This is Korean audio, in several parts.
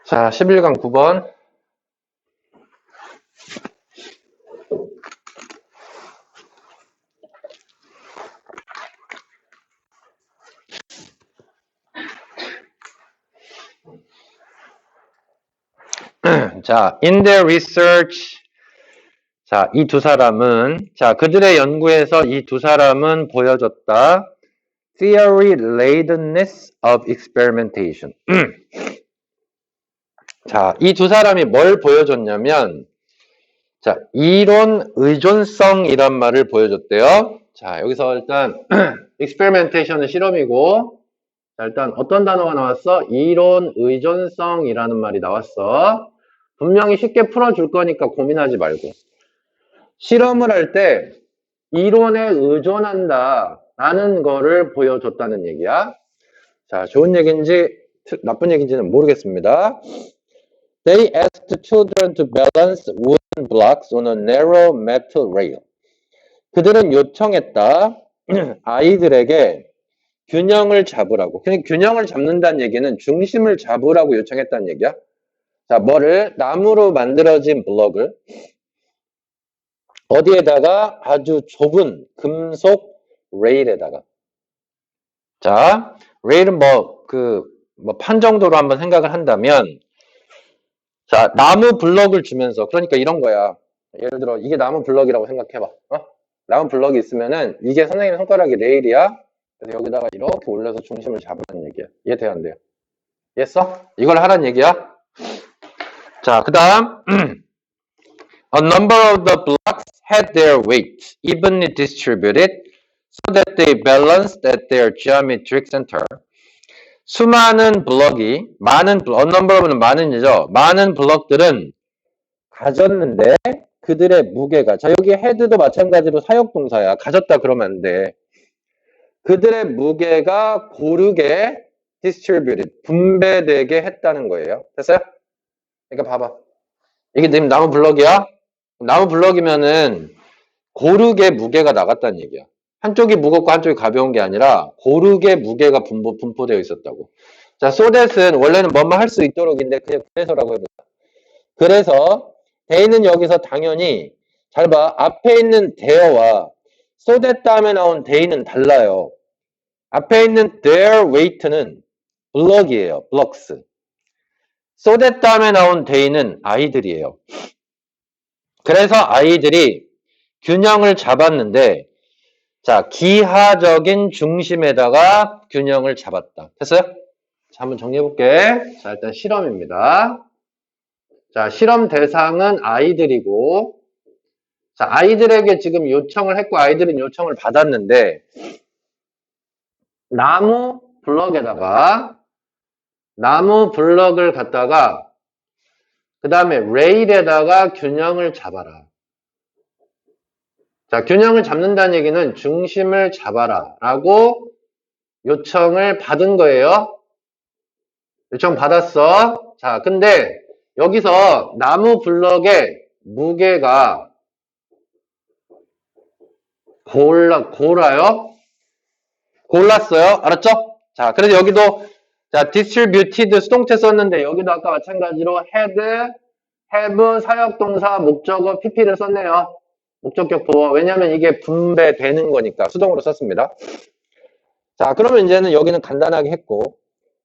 자, 11강 9번. 자, in their research. 자, 이 두 사람은, 자, 그들의 연구에서 이 두 사람은 보여줬다. Theory ladenness of experimentation. 자, 이 두 사람이 뭘 보여줬냐면, 자, 이론 의존성이란 말을 보여줬대요. 자, 여기서 일단, experimentation은 실험이고, 자, 일단 어떤 단어가 나왔어? 이론 의존성이라는 말이 나왔어. 분명히 쉽게 풀어줄 거니까 고민하지 말고. 실험을 할 때 이론에 의존한다 라는 거를 보여줬다는 얘기야. 자, 좋은 얘기인지 나쁜 얘기인지는 모르겠습니다. They asked children to balance wooden blocks on a narrow metal rail. 그들은 요청했다. 아이들에게 균형을 잡으라고. 그냥 균형을 잡는다는 얘기는 중심을 잡으라고 요청했다는 얘기야. 자, 뭐를? 나무로 만들어진 블럭을 어디에다가? 아주 좁은 금속 레일에다가. 자, 레일은 판 정도로 한번 생각을 한다면, 자, 나무 블럭을 주면서, 그러니까 이런 거야. 예를 들어, 이게 나무 블럭이라고 생각해봐. 나무 블럭이 있으면은, 이게 선생님 손가락이 레일이야. 그래서 여기다가 이렇게 올려서 중심을 잡으라는 얘기야. 이해돼요, 안 돼요? 이해했어? 이걸 하라는 얘기야. 자, 그 다음. A number of the blocks had their weight evenly distributed so that they balanced at their geometric center. 수많은 블럭이, a number of는 많은이죠. 많은 블럭들은 가졌는데 그들의 무게가, 자, 여기 head도 마찬가지로 사역동사야. 가졌다 그러면 안 돼. 그들의 무게가 고르게 distributed, 분배되게 했다는 거예요. 됐어요? 그러니까 봐봐. 이게 지금 나무 블럭이야? 나무 블럭이면은 고르게 무게가 나갔다는 얘기야. 한쪽이 무겁고 한쪽이 가벼운 게 아니라 고르게 무게가 분포되어 있었다고. 자, so that은 원래는 뭐뭐 할 수 있도록인데 그냥 그래서라고 해보자. 그래서 they는 여기서 당연히 잘 봐. 앞에 있는 there와 so that 다음에 나온 they는 달라요. 앞에 있는 their weight는 블럭이에요. blocks. so that 다음에 나온 they는 아이들이에요. 그래서 아이들이 균형을 잡았는데, 자, 기하적인 중심에다가 균형을 잡았다. 됐어요? 자, 한번 정리해볼게. 자, 일단 실험입니다. 자, 실험 대상은 아이들이고, 자, 아이들에게 지금 요청을 했고, 아이들은 요청을 받았는데, 나무 블럭을 갖다가, 그 다음에 레일에다가 균형을 잡아라. 자, 균형을 잡는다는 얘기는 중심을 잡아라 라고 요청을 받은 거예요. 요청 받았어. 자, 근데 여기서 나무 블럭의 무게가 골랐어요. 알았죠? 자, 그래서 여기도 자, distributed 수동태 썼는데 여기도 아까 마찬가지로 had, have, 사역동사, 목적어, pp를 썼네요. 목적격 보어. 왜냐면 이게 분배되는 거니까 수동으로 썼습니다. 자, 그러면 이제는 여기는 간단하게 했고,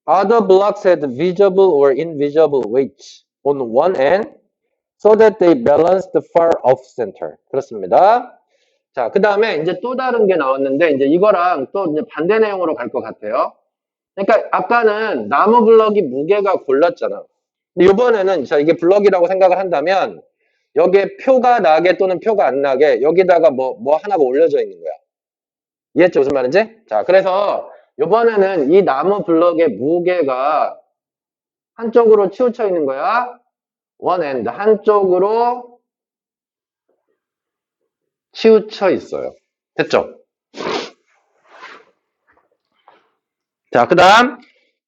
other blocks had visible or invisible weights on one end so that they balanced far off center. 그렇습니다. 자, 그 다음에 이제 또 다른 게 나왔는데, 이제 이거랑 또 이제 반대 내용으로 갈 것 같아요. 그러니까 아까는 나무 블럭이 무게가 골랐잖아. 근데 이번에는 자, 이게 블럭이라고 생각을 한다면 여기에 표가 나게 또는 표가 안 나게 여기다가 뭐 하나가 올려져 있는 거야. 이해했죠? 무슨 말인지? 자, 그래서 이번에는 이 나무 블럭의 무게가 한쪽으로 치우쳐 있는 거야. one end, 한쪽으로 치우쳐 있어요. 됐죠? 자, 그 다음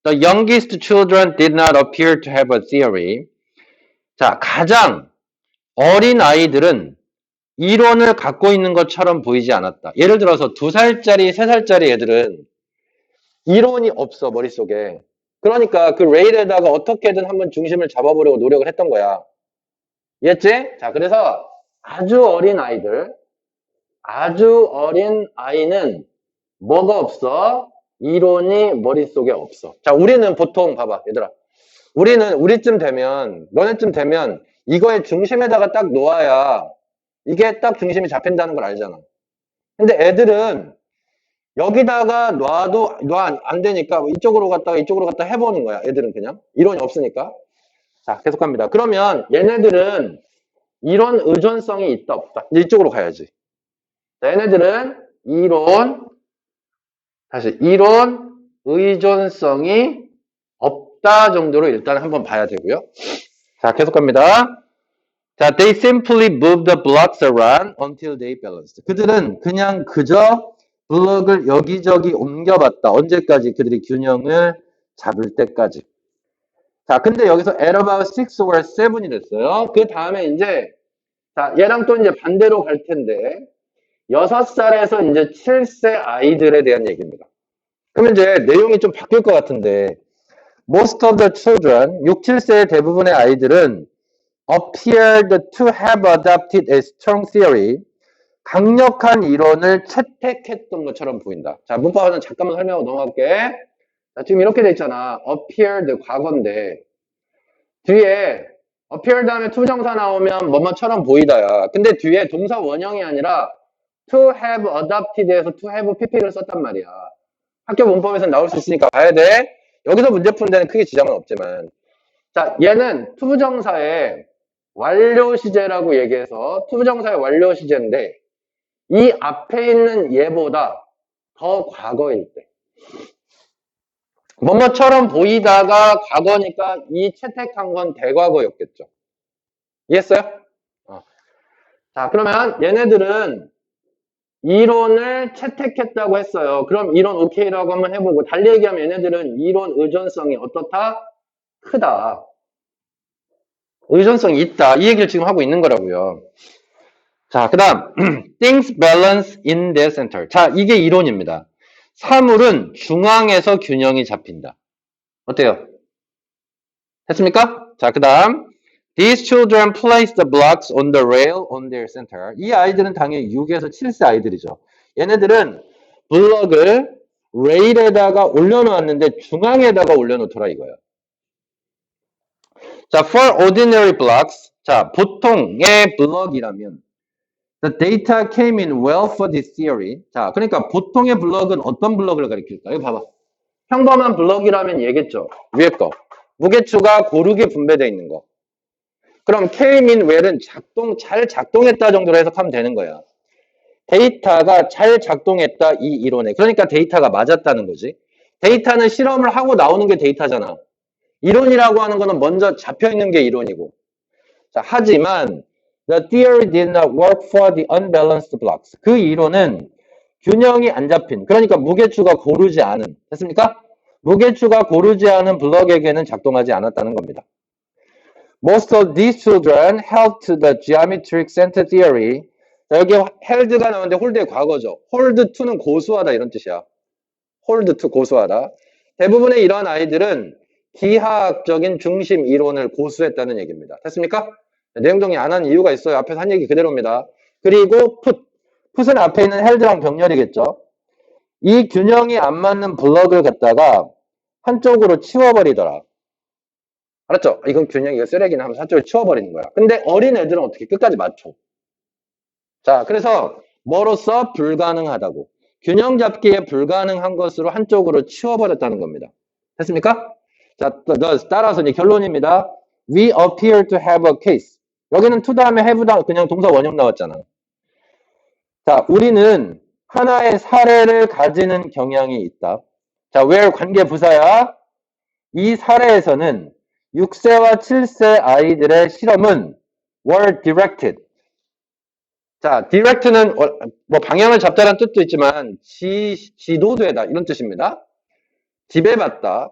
The youngest children did not appear to have a theory. 자, 가장 어린 아이들은 이론을 갖고 있는 것처럼 보이지 않았다. 예를 들어서 2살짜리, 3살짜리 애들은 이론이 없어, 머릿속에. 그러니까 그 레일에다가 어떻게든 한번 중심을 잡아보려고 노력을 했던 거야. 이해했지? 자, 그래서 아주 어린 아이는 뭐가 없어? 이론이 머릿속에 없어. 자, 우리는 보통 봐봐, 얘들아. 우리쯤 되면, 너네쯤 되면 이거의 중심에다가 딱 놓아야 이게 딱 중심이 잡힌다는 걸 알잖아. 근데 애들은 여기다가 놔도 안 되니까 이쪽으로 갔다가 이쪽으로 갔다 해보는 거야. 애들은 그냥 이론이 없으니까. 자, 계속합니다. 그러면 얘네들은 이론 의존성이 있다 없다. 이제 이쪽으로 가야지. 자, 얘네들은 이론 의존성이 없다 정도로 일단 한번 봐야 되고요. 자, 계속합니다. 자, they simply move the blocks around until they balanced. 그들은 그냥 그저 블럭을 여기저기 옮겨봤다. 언제까지? 그들이 균형을 잡을 때까지. 자, 근데 여기서 at about 6 or 7이 됐어요. 그 다음에 이제, 자, 얘랑 또 이제 반대로 갈 텐데, 6살에서 이제 7세 아이들에 대한 얘기입니다. 그러면 이제 내용이 좀 바뀔 것 같은데, most of the children, 6, 7세의 대부분의 아이들은 appeared to have adopted a strong theory, 강력한 이론을 채택했던 것처럼 보인다. 자, 문법은 잠깐만 설명하고 넘어갈게. 자, 지금 이렇게 돼 있잖아. appeared 과거인데 뒤에 appear 다음에 투정사 나오면 뭐뭐처럼 보이다야. 근데 뒤에 동사 원형이 아니라 to have adopted에서 to have pp를 썼단 말이야. 학교 문법에서 나올 수 있으니까 봐야 돼. 여기서 문제 푸는 데는 크게 지장은 없지만. 자, 얘는 투부정사의 완료 시제라고 얘기해서 투부정사의 완료 시제인데 이 앞에 있는 얘보다 더 과거일 때. 뭐뭐처럼 보이다가 과거니까 이 채택한 건 대과거였겠죠. 이해했어요? 자, 그러면 얘네들은 이론을 채택했다고 했어요. 그럼 이론 오케이라고 한번 해보고 달리 얘기하면 얘네들은 이론 의존성이 어떻다? 크다. 의존성이 있다. 이 얘기를 지금 하고 있는 거라고요. 자, 그 다음 things balance in their center. 자, 이게 이론입니다. 사물은 중앙에서 균형이 잡힌다. 어때요? 됐습니까? 자, 그 다음 these children place the blocks on the rail on their center. 이 아이들은 당연히 6에서 7세 아이들이죠. 얘네들은 블럭을 레일에다가 올려놓았는데 중앙에다가 올려놓더라 이거예요. 자, for ordinary blocks. 자, 보통의 블럭이라면 the data came in well for this theory. 자, 그러니까 보통의 블럭은 어떤 블럭을 가리킬까? 이거 봐봐. 평범한 블럭이라면 얘겠죠. 위에 거. 무게추가 고르게 분배되어 있는 거. 그럼 came in well은 잘 작동했다 정도로 해석하면 되는 거야. 데이터가 잘 작동했다 이 이론에. 그러니까 데이터가 맞았다는 거지. 데이터는 실험을 하고 나오는 게 데이터잖아. 이론이라고 하는 거는 먼저 잡혀있는 게 이론이고. 자, 하지만 the theory did not work for the unbalanced blocks. 그 이론은 균형이 안 잡힌, 그러니까 무게추가 고르지 않은, 됐습니까? 무게추가 고르지 않은 블럭에게는 작동하지 않았다는 겁니다. Most of these children held to the geometric center theory. 자, 여기 held가 나오는데 hold의 과거죠. hold to는 고수하다 이런 뜻이야. hold to 고수하다. 대부분의 이러한 아이들은 기하학적인 중심 이론을 고수했다는 얘기입니다. 됐습니까? 내용 정리 안 한 이유가 있어요. 앞에서 한 얘기 그대로입니다. 그리고 풋은 앞에 있는 held랑 병렬이겠죠. 이 균형이 안 맞는 블럭을 갖다가 한쪽으로 치워버리더라. 알았죠? 이건 균형이 쓰레기는 하면서 한쪽으로 치워버리는 거야. 근데 어린 애들은 어떻게 끝까지 맞춰? 자, 그래서 뭐로써 불가능하다고. 균형 잡기에 불가능한 것으로 한쪽으로 치워버렸다는 겁니다. 됐습니까? 자, 따라서 이제 결론입니다. We appear to have a case. 여기는 to 다음에 have 그냥 동사 원형 나왔잖아. 자, 우리는 하나의 사례를 가지는 경향이 있다. 자, where 관계 부사야. 이 사례에서는 6세와 7세 아이들의 실험은 were directed. 자, direct는 뭐 방향을 잡다라는 뜻도 있지만 지도되다 이런 뜻입니다. 지배받다.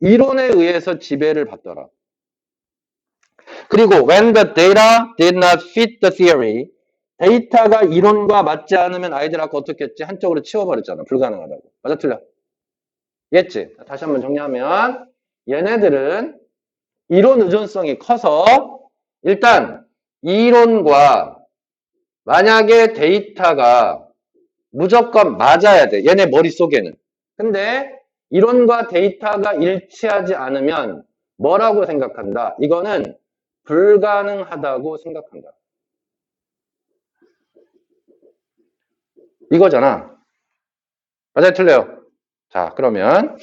이론에 의해서 지배를 받더라. 그리고 when the data did not fit the theory, 데이터가 이론과 맞지 않으면 아이들 아까 어떻게 했지? 한쪽으로 치워버렸잖아. 불가능하다고. 맞아 틀려? 이해했지? 다시 한번 정리하면 얘네들은 이론 의존성이 커서 일단 이론과 만약에 데이터가 무조건 맞아야 돼. 얘네 머릿속에는. 근데 이론과 데이터가 일치하지 않으면 뭐라고 생각한다? 이거는 불가능하다고 생각한다. 이거잖아. 맞아요, 틀려요? 자, 그러면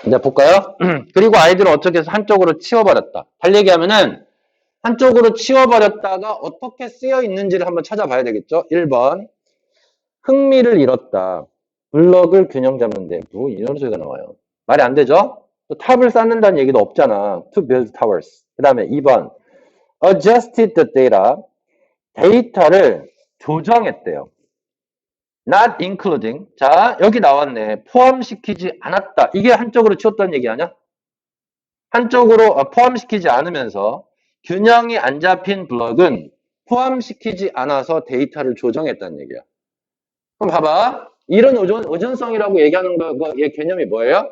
이제 볼까요? 그리고 아이들은 어떻게 해서 한쪽으로 치워버렸다. 달리 얘기하면은 한쪽으로 치워버렸다가 어떻게 쓰여 있는지를 한번 찾아봐야 되겠죠? 1번. 흥미를 잃었다. 블럭을 균형 잡는데 뭐 이런 소리가 나와요. 말이 안 되죠? 또 탑을 쌓는다는 얘기도 없잖아. To build towers. 그 다음에 2번. Adjusted the data. 데이터를 조정했대요. Not including. 자, 여기 나왔네. 포함시키지 않았다. 이게 한쪽으로 치웠다는 얘기 아니야? 한쪽으로 포함시키지 않으면서 균형이 안 잡힌 블럭은 포함시키지 않아서 데이터를 조정했다는 얘기야. 그럼 봐봐. 이런 의존성이라고 얘기하는 얘 개념이 뭐예요?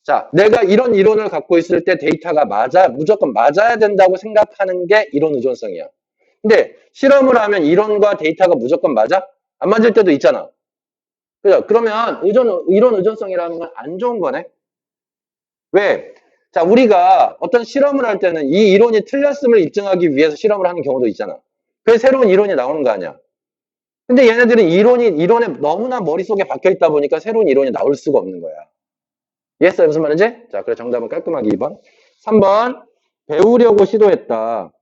자, 내가 이런 이론을 갖고 있을 때 데이터가 무조건 맞아야 된다고 생각하는 게 이론 의존성이야. 근데 실험을 하면 이론과 데이터가 무조건 맞아? 안 맞을 때도 있잖아. 그죠? 그러면 이론 의존성이라는 건 안 좋은 거네? 왜? 자, 우리가 어떤 실험을 할 때는 이 이론이 틀렸음을 입증하기 위해서 실험을 하는 경우도 있잖아. 그래서 새로운 이론이 나오는 거 아니야. 근데 얘네들은 이론에 너무나 머릿속에 박혀 있다 보니까 새로운 이론이 나올 수가 없는 거야. 이해했어요? 무슨 말인지? 자, 그래 정답은 깔끔하게 2번. 3번. 배우려고 시도했다.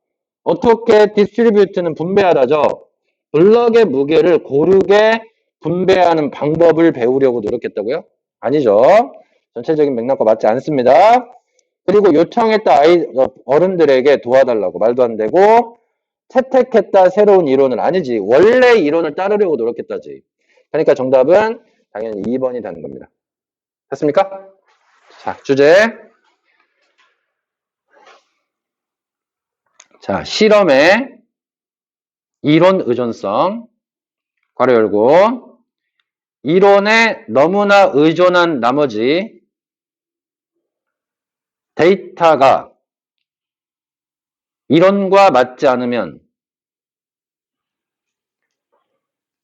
어떻게 디스트리뷰트는 분배하다죠? 블럭의 무게를 고르게 분배하는 방법을 배우려고 노력했다고요? 아니죠. 전체적인 맥락과 맞지 않습니다. 그리고 요청했다 어른들에게 도와달라고 말도 안 되고 채택했다 새로운 이론은 아니지. 원래 이론을 따르려고 노력했다지. 그러니까 정답은 당연히 2번이 되는 겁니다. 됐습니까? 자, 주제. 자, 실험의 이론 의존성. 괄호 열고. 이론에 너무나 의존한 나머지 데이터가 이론과 맞지 않으면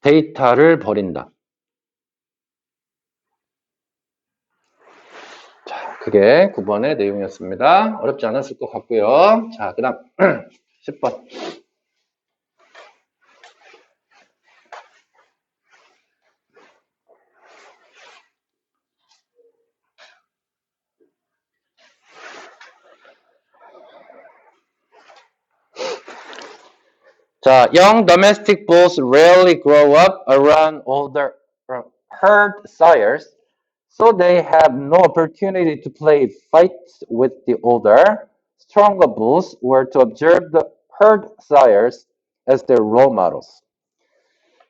데이터를 버린다. 자, 그게 9번의 내용이었습니다. 어렵지 않았을 것 같고요. 자, 그 다음 10번. 자, young domestic bulls rarely grow up around older herd sires, so they have no opportunity to play fights with the older, stronger bulls or to observe the herd sires as their role models.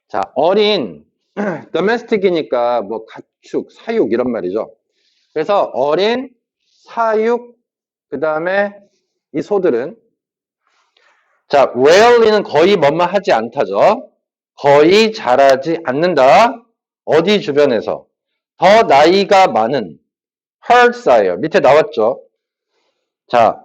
자, 어린 domestic이니까 뭐 가축, 사육 이런 말이죠. 그래서 어린 사육 그 다음에 이 소들은 자, rarely는 거의 뭐뭐 하지 않다죠. 거의 자라지 않는다. 어디 주변에서? 더 나이가 많은 herd sire. 밑에 나왔죠. 자,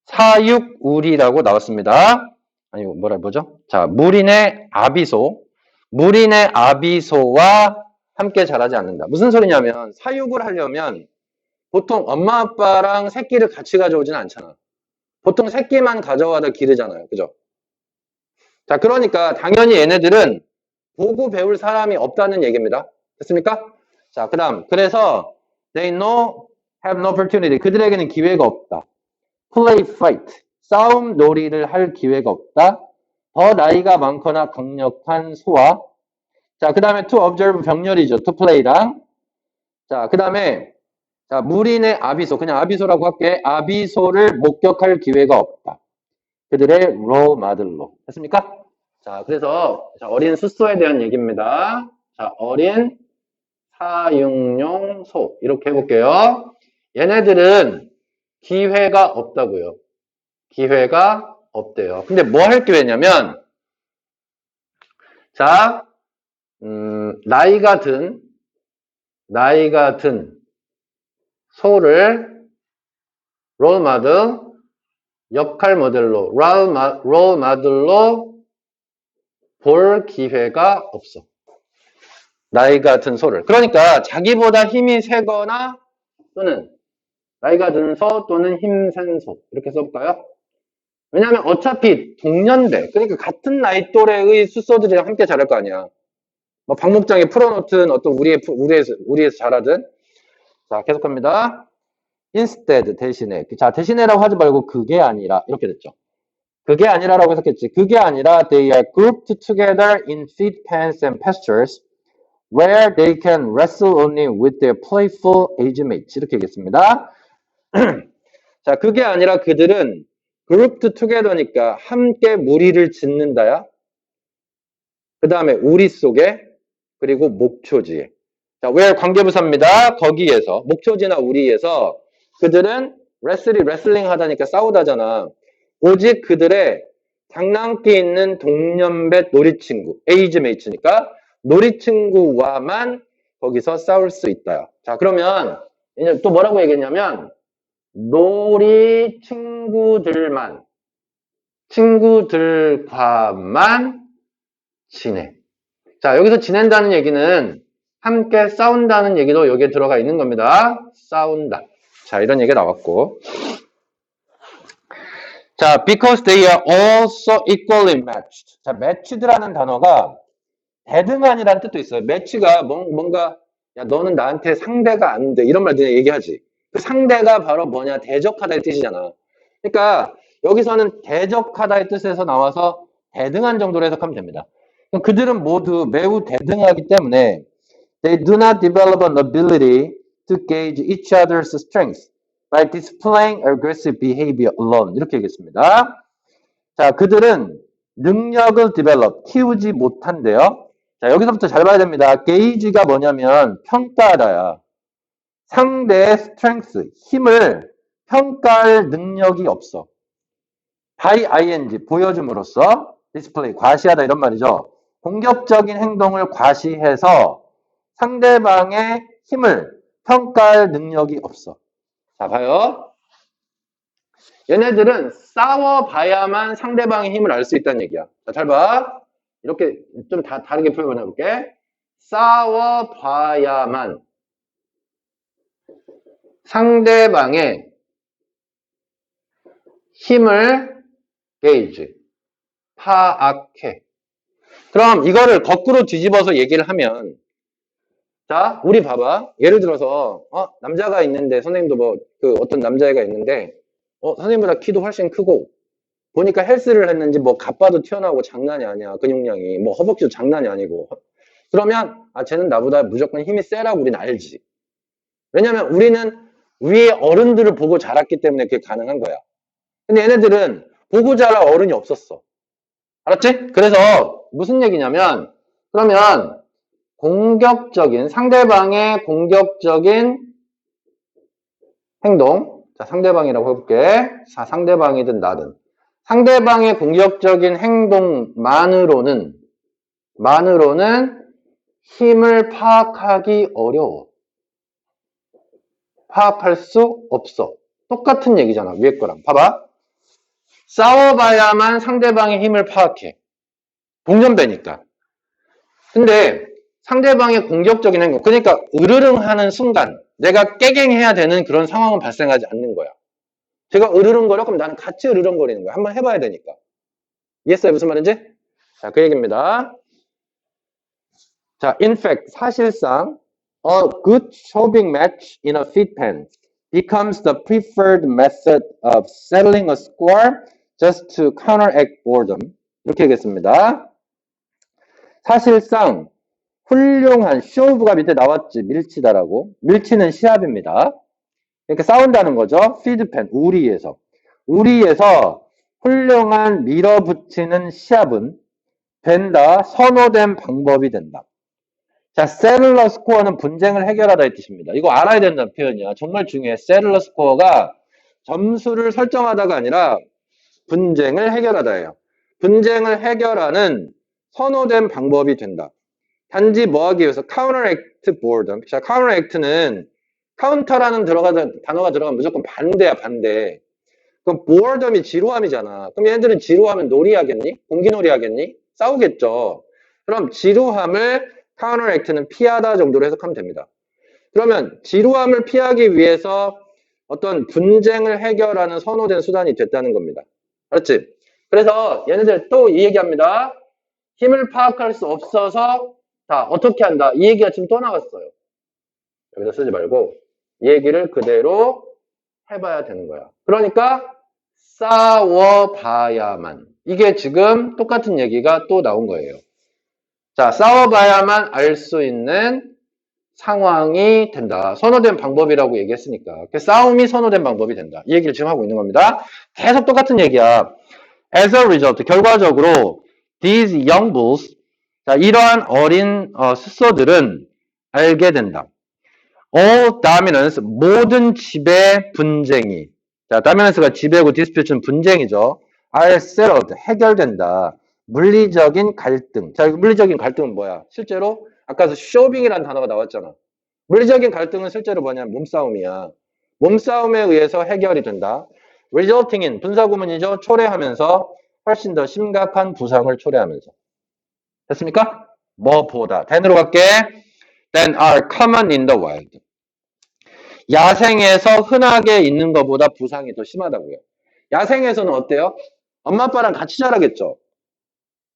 사육우리라고 나왔습니다. 아니, 뭐죠? 자, 무린의 아비소. 무린의 아비소와 함께 자라지 않는다. 무슨 소리냐면, 사육을 하려면 보통 엄마 아빠랑 새끼를 같이 가져오진 않잖아. 보통 새끼만 가져와다 기르잖아요. 그죠? 자, 그러니까 당연히 얘네들은 보고 배울 사람이 없다는 얘기입니다. 됐습니까? 자, 그 다음. 그래서 they have no opportunity. 그들에게는 기회가 없다. play fight. 싸움 놀이를 할 기회가 없다. 더 나이가 많거나 강력한 소와 자, 그 다음에 to observe 병렬이죠. to play랑 자, 그 다음에 자, 무린의 아비소. 그냥 아비소라고 할게. 아비소를 목격할 기회가 없다. 그들의 role model로. 됐습니까? 자, 그래서 어린 숫소에 대한 얘기입니다. 자, 어린 사육용 소. 이렇게 해볼게요. 얘네들은 기회가 없다고요. 기회가 없대요. 근데 뭐 할 기회냐면, 자, 나이가 든 소를 롤 모델, 역할 모델로, 롤 모델로 볼 기회가 없어. 나이가 든 소를. 그러니까 자기보다 힘이 세거나 또는 나이가 든 소 또는 힘센 소. 이렇게 써볼까요? 왜냐하면 어차피 동년배, 그러니까 같은 나이 또래의 수소들이랑 함께 자랄 거 아니야. 뭐 방목장에 풀어놓든 어떤 우리에서 자라든. 자, 계속합니다. instead 대신에. 자, 대신에라고 하지 말고 그게 아니라 이렇게 됐죠. 그게 아니라라고 해석했지. 그게 아니라 they are grouped together in feed pens and pastures where they can wrestle only with their playful age mates. 이렇게 얘기했습니다. 자, 그게 아니라 그들은 grouped together니까 함께 무리를 짓는다야. 그 다음에 우리 속에 그리고 목초지에. 자, where 관계부사입니다. 거기에서 목초지나 우리에서 그들은 레슬링 하다니까 싸우다잖아. 오직 그들의 장난기 있는 동년배 놀이친구, 에이지메이츠니까 놀이친구와만 거기서 싸울 수 있다요. 자, 그러면 또 뭐라고 얘기했냐면 친구들과만 지내. 자, 여기서 지낸다는 얘기는 함께 싸운다는 얘기도 여기에 들어가 있는 겁니다. 싸운다. 자, 이런 얘기가 나왔고. 자, because they are also equally matched. 자, matched라는 단어가 대등한이라는 뜻도 있어요. match가 뭔가, 야, 너는 나한테 상대가 안 돼. 이런 말들 얘기하지. 그 상대가 바로 뭐냐? 대적하다의 뜻이잖아. 그러니까 여기서는 대적하다의 뜻에서 나와서 대등한 정도로 해석하면 됩니다. 그들은 모두 매우 대등하기 때문에 they do not develop an ability to gauge each other's strengths by displaying aggressive behavior alone. 이렇게 얘기했습니다. 자, 그들은 능력을 develop, 키우지 못한대요. 자, 여기서부터 잘 봐야 됩니다. gauge가 뭐냐면 평가하다야. 상대의 strength, 힘을 평가할 능력이 없어. by ing, 보여줌으로써 display, 과시하다 이런 말이죠. 공격적인 행동을 과시해서 상대방의 힘을 평가할 능력이 없어. 자, 봐요. 얘네들은 싸워봐야만 상대방의 힘을 알 수 있다는 얘기야. 자, 잘 봐. 이렇게 좀 다르게 표현해볼게. 싸워봐야만 상대방의 힘을 게이지, 파악해. 그럼 이거를 거꾸로 뒤집어서 얘기를 하면, 자, 우리 봐봐. 예를 들어서, 남자가 있는데, 선생님도 어떤 남자애가 있는데, 선생님보다 키도 훨씬 크고, 보니까 헬스를 했는지 가빠도 튀어나오고 장난이 아니야. 근육량이. 허벅지도 장난이 아니고. 그러면, 쟤는 나보다 무조건 힘이 세라고 우리는 알지. 왜냐면 우리는 위에 어른들을 보고 자랐기 때문에 그게 가능한 거야. 근데 얘네들은 보고 자랄 어른이 없었어. 알았지? 그래서 무슨 얘기냐면, 그러면 상대방의 공격적인 행동. 자, 상대방이라고 해볼게. 자, 상대방이든 나든. 상대방의 공격적인 행동만으로는 힘을 파악하기 어려워. 파악할 수 없어. 똑같은 얘기잖아. 위에 거랑. 봐봐. 싸워봐야만 상대방의 힘을 파악해. 동년배니까. 근데 상대방의 공격적인 행동, 그러니까 으르릉하는 순간 내가 깨갱해야 되는 그런 상황은 발생하지 않는 거야. 제가 으르릉거려? 그럼 나는 같이 으르릉거리는 거야. 한번 해봐야 되니까. 이해했어요? 무슨 말인지? 자, 그 얘기입니다. 자, in fact, 사실상 a good shopping match in a feed pen becomes the preferred method of settling a score just to counteract boredom. 이렇게 얘기했습니다. 사실상 훌륭한 쇼부가 밑에 나왔지. 밀치다라고. 밀치는 시합입니다. 이렇게 싸운다는 거죠. 피드펜, 우리에서 훌륭한 밀어붙이는 시합은 된다. 선호된 방법이 된다. 자, 세틀러 스코어는 분쟁을 해결하다의 뜻입니다. 이거 알아야 된다는 표현이야. 정말 중요해. 세틀러 스코어가 점수를 설정하다가 아니라 분쟁을 해결하다예요. 분쟁을 해결하는 선호된 방법이 된다. 단지 뭐하기 위해서 counteract boredom. 자, counteract는 카운터라는 단어가 들어가면 무조건 반대야, 반대. 그럼 boredom이 지루함이잖아. 그럼 얘네들은 지루하면 놀이 하겠니? 공기놀이 하겠니? 싸우겠죠. 그럼 지루함을 counteract는 피하다 정도로 해석하면 됩니다. 그러면 지루함을 피하기 위해서 어떤 분쟁을 해결하는 선호된 수단이 됐다는 겁니다. 그렇지? 그래서 얘네들 또 이 얘기합니다. 힘을 파악할 수 없어서 자, 어떻게 한다. 이 얘기가 지금 또 나왔어요. 여기다 쓰지 말고 이 얘기를 그대로 해봐야 되는 거야. 그러니까 싸워봐야만. 이게 지금 똑같은 얘기가 또 나온 거예요. 자, 싸워봐야만 알 수 있는 상황이 된다. 선호된 방법이라고 얘기했으니까. 싸움이 선호된 방법이 된다. 이 얘기를 지금 하고 있는 겁니다. 계속 똑같은 얘기야. As a result, 결과적으로 these young bulls, 자, 이러한 어린 숫소들은 알게 된다. All dominance, 모든 지배 분쟁이. 자, dominance가 지배고 dispute는 분쟁이죠. are settled, 해결된다. 물리적인 갈등. 자, 물리적인 갈등은 뭐야? 실제로 아까 쇼빙이라는 단어가 나왔잖아. 물리적인 갈등은 실제로 뭐냐면 몸싸움이야. 몸싸움에 의해서 해결이 된다. resulting in, 분사구문이죠. 초래하면서 훨씬 더 심각한 부상을 초래하면서. 됐습니까? 뭐보다. than으로 갈게. than are common in the wild. 야생에서 흔하게 있는 것보다 부상이 더 심하다고요. 야생에서는 어때요? 엄마 아빠랑 같이 자라겠죠.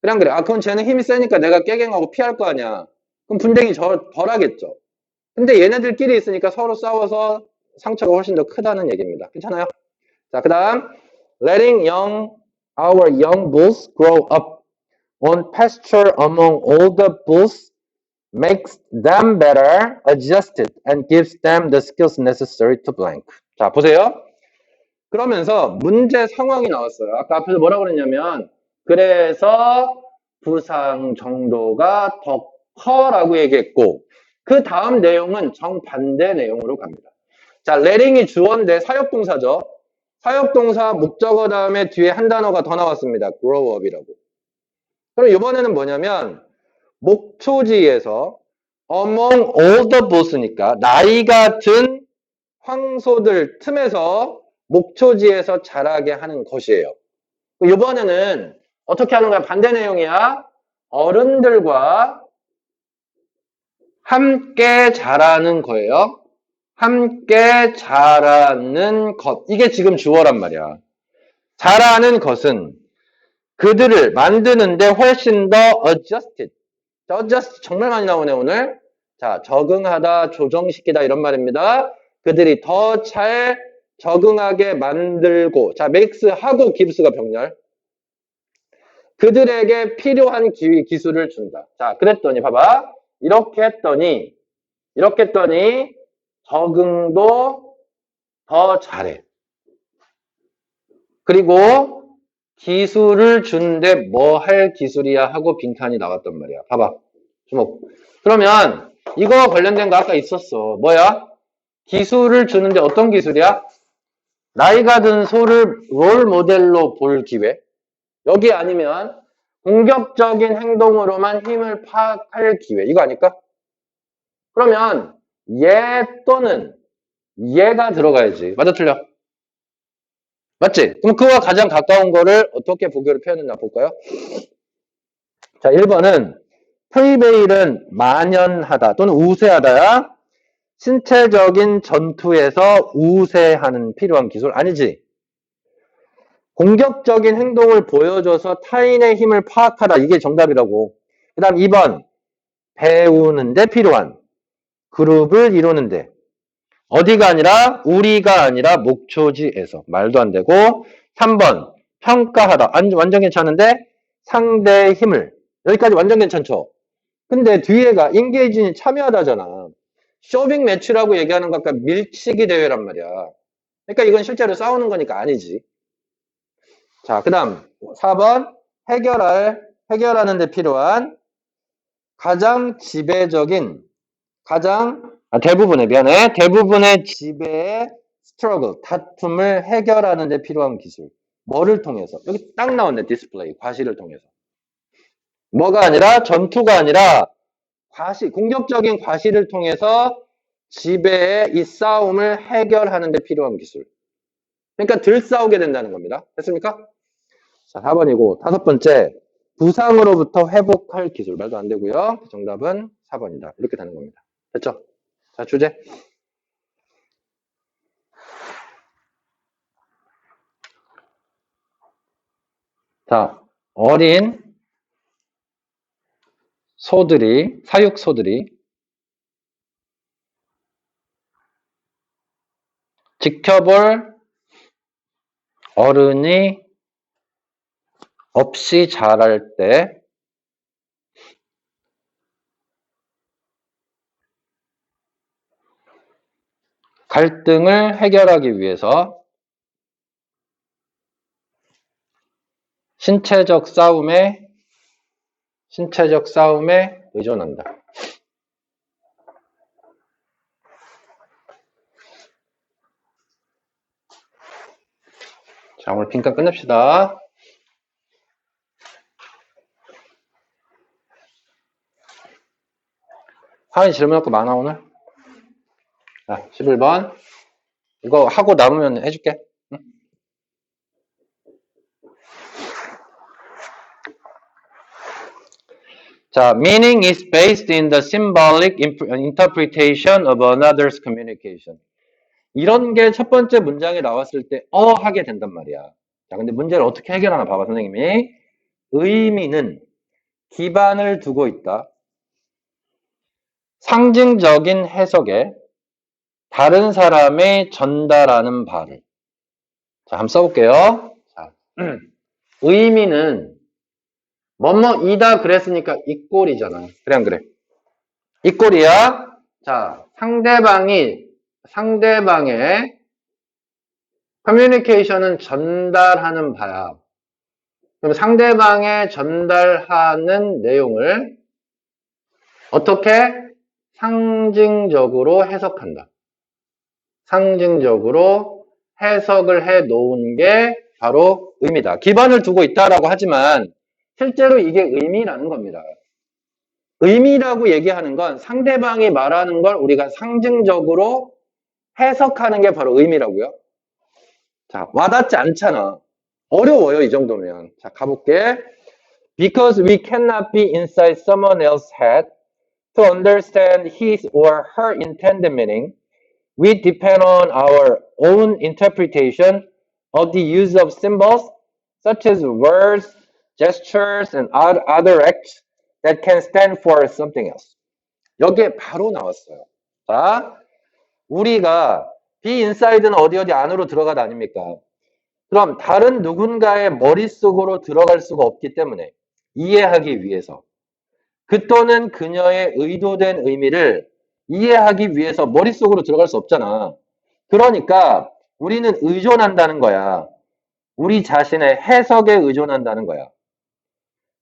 그냥 그래. 아, 그건 쟤는 힘이 세니까 내가 깨갱하고 피할 거 아니야. 그럼 분쟁이 덜하겠죠. 근데 얘네들끼리 있으니까 서로 싸워서 상처가 훨씬 더 크다는 얘기입니다. 괜찮아요? 자, 그 다음 letting our young bulls grow up on pasture among older bulls makes them better adjusted and gives them the skills necessary to blank. 자, 보세요. 그러면서 문제 상황이 나왔어요. 아까 앞에서 뭐라고 그랬냐면 그래서 부상 정도가 더 커라고 얘기했고 그 다음 내용은 정반대 내용으로 갑니다. 자, letting이 주어인데 사역동사죠. 사역동사 목적어 다음에 뒤에 한 단어가 더 나왔습니다. grow up이라고. 그럼 이번에는 뭐냐면 목초지에서 among older bulls니까 나이가 든 황소들 틈에서 목초지에서 자라게 하는 것이에요. 이번에는 어떻게 하는 거야? 반대 내용이야. 어른들과 함께 자라는 거예요. 함께 자라는 것. 이게 지금 주어란 말이야. 자라는 것은 그들을 만드는데 훨씬 더 adjusted. adjust 정말 많이 나오네 오늘. 자, 적응하다, 조정시키다 이런 말입니다. 그들이 더 잘 적응하게 만들고 자, makes 하고 gives가 병렬. 그들에게 필요한 기술을 준다. 자, 그랬더니 봐봐. 이렇게 했더니 적응도 더 잘해. 그리고 기술을 주는데 뭐 할 기술이야 하고 빈칸이 나왔단 말이야. 봐봐. 주목. 그러면 이거 관련된 거 아까 있었어. 뭐야? 기술을 주는데 어떤 기술이야? 나이가 든 소를 롤 모델로 볼 기회. 여기 아니면 공격적인 행동으로만 힘을 파악할 기회. 이거 아닐까? 그러면 얘 또는 얘가 들어가야지. 맞아 틀려? 맞지? 그럼 그와 가장 가까운 거를 어떻게 보기로 표현했나 볼까요? 자, 1번은 프리베일은 만연하다 또는 우세하다야. 신체적인 전투에서 우세하는 필요한 기술 아니지? 공격적인 행동을 보여줘서 타인의 힘을 파악하다. 이게 정답이라고. 그 다음 2번 배우는데 필요한 그룹을 이루는데 어디가 아니라 우리가 아니라 목초지에서 말도 안 되고 3번 평가하다. 완전 괜찮은데 상대의 힘을 여기까지 완전 괜찮죠? 근데 뒤에가 인게이진이 참여하다잖아. 쇼빙 매치라고 얘기하는 것과 밀치기 대회란 말이야. 그러니까 이건 실제로 싸우는 거니까 아니지. 자, 그 다음 4번 해결하는 데 필요한 가장 지배적인 대부분의 지배의 스트러글, 다툼을 해결하는 데 필요한 기술. 뭐를 통해서? 여기 딱 나왔네. 디스플레이, 과시를 통해서. 뭐가 아니라 전투가 아니라 공격적인 과시를 통해서 지배의 이 싸움을 해결하는 데 필요한 기술. 그러니까 덜 싸우게 된다는 겁니다. 됐습니까? 자, 4번이고, 5번째. 부상으로부터 회복할 기술. 말도 안 되고요. 정답은 4번이다. 이렇게 되는 겁니다. 됐죠? 자, 주제. 자, 어린 소들이, 사육소들이 지켜볼 어른이 없이 자랄 때 갈등을 해결하기 위해서 신체적 싸움에 의존한다. 자, 오늘 빈칸 끝냅시다. 하은이 질문할 거 많아, 오늘? 자, 11번. 이거 하고 남으면 해줄게. 응? 자, meaning is based in the symbolic interpretation of another's communication. 이런 게 첫 번째 문장에 나왔을 때 하게 된단 말이야. 자, 근데 문제를 어떻게 해결하나 봐봐, 선생님이. 의미는 기반을 두고 있다. 상징적인 해석에 다른 사람의 전달하는 바를. 자, 한번 써볼게요. 자, 의미는 뭐뭐이다 그랬으니까 이 꼴이잖아. 그래 안 그래? 이 꼴이야. 자, 상대방의 커뮤니케이션은 전달하는 바야. 그럼 상대방의 전달하는 내용을 어떻게 상징적으로 해석한다. 상징적으로 해석을 해 놓은 게 바로 의미다. 기반을 두고 있다라고 하지만 실제로 이게 의미라는 겁니다. 의미라고 얘기하는 건 상대방이 말하는 걸 우리가 상징적으로 해석하는 게 바로 의미라고요. 자, 와닿지 않잖아. 어려워요, 이 정도면. 자, 가볼게. Because we cannot be inside someone else's head to understand his or her intended meaning, we depend on our own interpretation of the use of symbols, such as words, gestures, and other acts that can stand for something else. 여기에 바로 나왔어요. 자, 우리가 be inside는 어디 안으로 들어가다 아닙니까? 그럼 다른 누군가의 머릿속으로 들어갈 수가 없기 때문에 이해하기 위해서 그 또는 그녀의 의도된 의미를 이해하기 위해서 머릿속으로 들어갈 수 없잖아. 그러니까 우리는 의존한다는 거야. 우리 자신의 해석에 의존한다는 거야.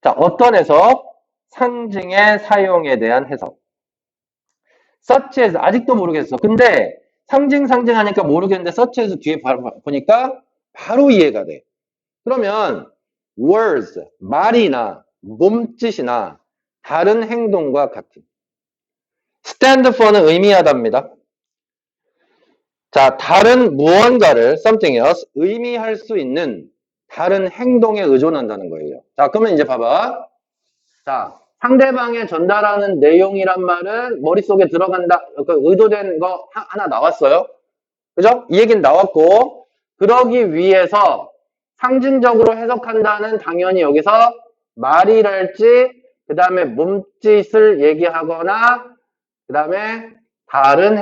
자, 어떤 해석? 상징의 사용에 대한 해석. such as 아직도 모르겠어. 근데 상징 하니까 모르겠는데 such as 뒤에 보니까 바로 이해가 돼. 그러면 words, 말이나 몸짓이나 다른 행동과 같은. stand for는 의미하답니다. 자, 다른 무언가를 something else 의미할 수 있는 다른 행동에 의존한다는 거예요. 자, 그러면 이제 봐봐. 자, 상대방에 전달하는 내용이란 말은 머릿속에 들어간다. 그 의도된 거 하나 나왔어요. 그죠? 이 얘기는 나왔고, 그러기 위해서 상징적으로 해석한다는 당연히 여기서 말이랄지, 그 다음에 몸짓을 얘기하거나, 그 다음에 다른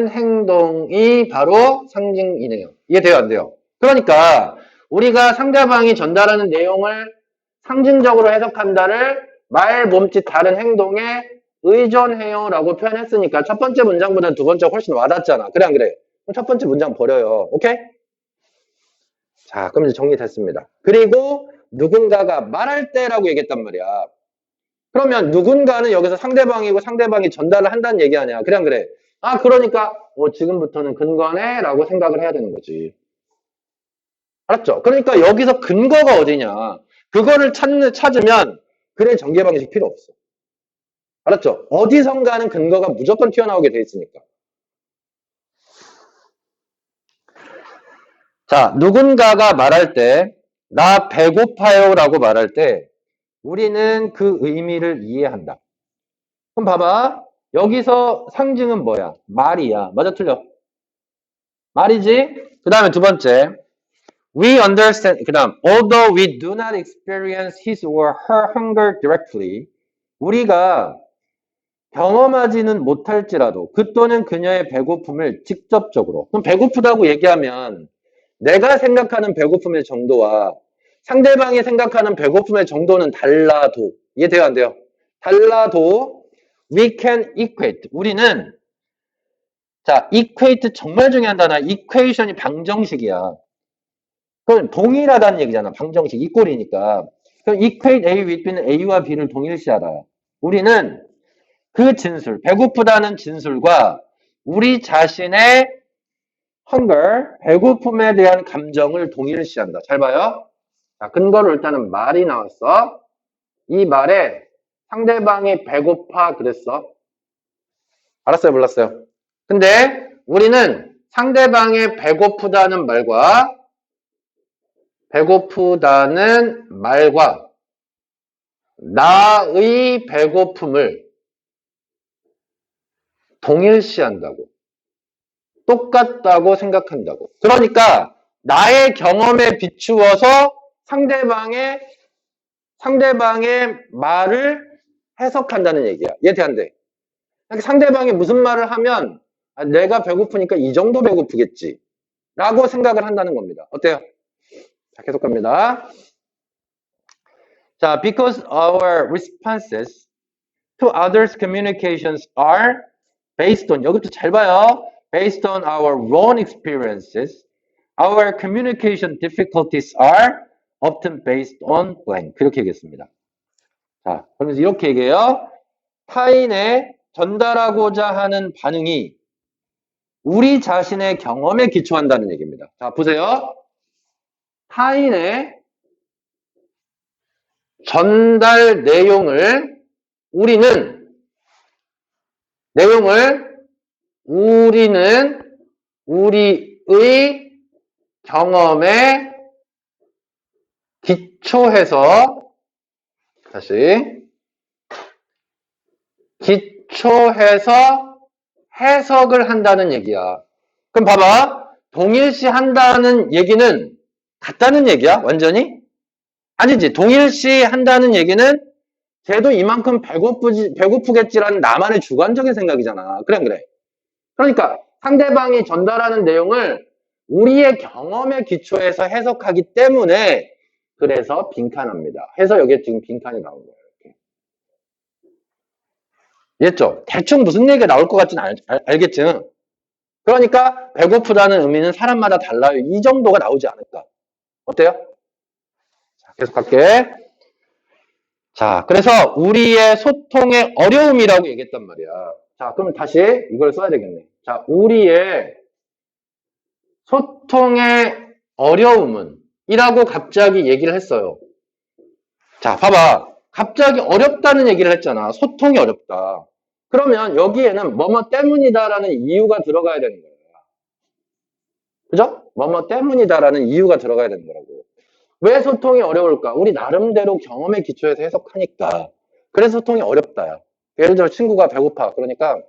행동이 바로 상징이네요. 이해돼요, 안 돼요? 그러니까 우리가 상대방이 전달하는 내용을 상징적으로 해석한다를 말, 몸짓, 다른 행동에 의존해요 라고 표현했으니까 첫 번째 문장보다 두 번째가 훨씬 와닿잖아. 그래 안 그래? 그럼 첫 번째 문장 버려요. 오케이? 자, 그럼 이제 정리됐습니다. 그리고 누군가가 말할 때라고 얘기했단 말이야. 그러면 누군가는 여기서 상대방이고 상대방이 전달을 한다는 얘기 아니야. 그래 안 그래? 아, 그러니까 지금부터는 근거네 라고 생각을 해야 되는 거지. 알았죠? 그러니까 여기서 근거가 어디냐. 그거를 찾으면 그래 전개 방식 필요 없어. 알았죠? 어디선가는 근거가 무조건 튀어나오게 돼 있으니까. 자, 누군가가 말할 때, 나 배고파요 라고 말할 때, 우리는 그 의미를 이해한다. 그럼 봐봐. 여기서 상징은 뭐야? 말이야. 맞아, 틀려? 말이지? 그 다음에 두 번째. We understand, 그 다음, although we do not experience his or her hunger directly, 우리가 경험하지는 못할지라도 그 또는 그녀의 배고픔을 직접적으로. 그럼 배고프다고 얘기하면 내가 생각하는 배고픔의 정도와 상대방이 생각하는 배고픔의 정도는 달라도 이해돼요 안 돼요? 달라도 we can equate. 우리는 자 equate 정말 중요한 단어. equation이 방정식이야. 그건 동일하다는 얘기잖아. 방정식 이꼴이니까. 그럼 equate A with B는 A와 B를 동일시하라. 우리는 그 진술, 배고프다는 진술과 우리 자신의 hunger, 배고픔에 대한 감정을 동일시한다. 잘 봐요. 자, 근거로 일단은 말이 나왔어. 이 말에 상대방이 배고파 그랬어. 알았어요, 몰랐어요? 근데 우리는 상대방의 배고프다는 말과 나의 배고픔을 동일시한다고. 똑같다고 생각한다고. 그러니까 나의 경험에 비추어서 상대방의 말을 해석한다는 얘기야. 이해돼 안 돼? 상대방이 무슨 말을 하면 내가 배고프니까 이 정도 배고프겠지. 라고 생각을 한다는 겁니다. 어때요? 자, 계속 갑니다. 자, because our responses to others' communications are based on, 여기부터 잘 봐요. Based on our own experiences, our communication difficulties are often based on blank. 그렇게 얘기했습니다. 자, 그러면서 이렇게 얘기해요. 타인의 전달하고자 하는 반응이 우리 자신의 경험에 기초한다는 얘기입니다. 자, 보세요. 타인의 전달 우리는 우리의 경험에 기초해서 해석을 한다는 얘기야. 그럼 봐봐. 동일시 한다는 얘기는 같다는 얘기야? 완전히? 아니지. 동일시 한다는 얘기는 쟤도 이만큼 배고프겠지라는 나만의 주관적인 생각이잖아. 그래. 그러니까 상대방이 전달하는 내용을 우리의 경험에 기초해서 해석하기 때문에 그래서 빈칸합니다. 해서 여기에 지금 빈칸이 나온 거예요. 이렇게. 이해했죠? 대충 무슨 얘기가 나올 것 같지는 알겠지? 그러니까 배고프다는 의미는 사람마다 달라요. 이 정도가 나오지 않을까. 어때요? 자, 계속 갈게. 자, 그래서 우리의 소통의 어려움이라고 얘기했단 말이야. 자, 그럼 다시 이걸 써야 되겠네. 자, 우리의 소통의 어려움은 이라고 갑자기 얘기를 했어요. 자, 봐봐. 갑자기 어렵다는 얘기를 했잖아. 소통이 어렵다. 그러면 여기에는 뭐뭐 때문이다라는 이유가 들어가야 되는 거야. 그죠? 뭐뭐 때문이다라는 이유가 들어가야 되는 거라고. 왜 소통이 어려울까? 우리 나름대로 경험에 기초해서 해석하니까. 그래서 소통이 어렵다야. 예를 들어 친구가 배고파. 그러니까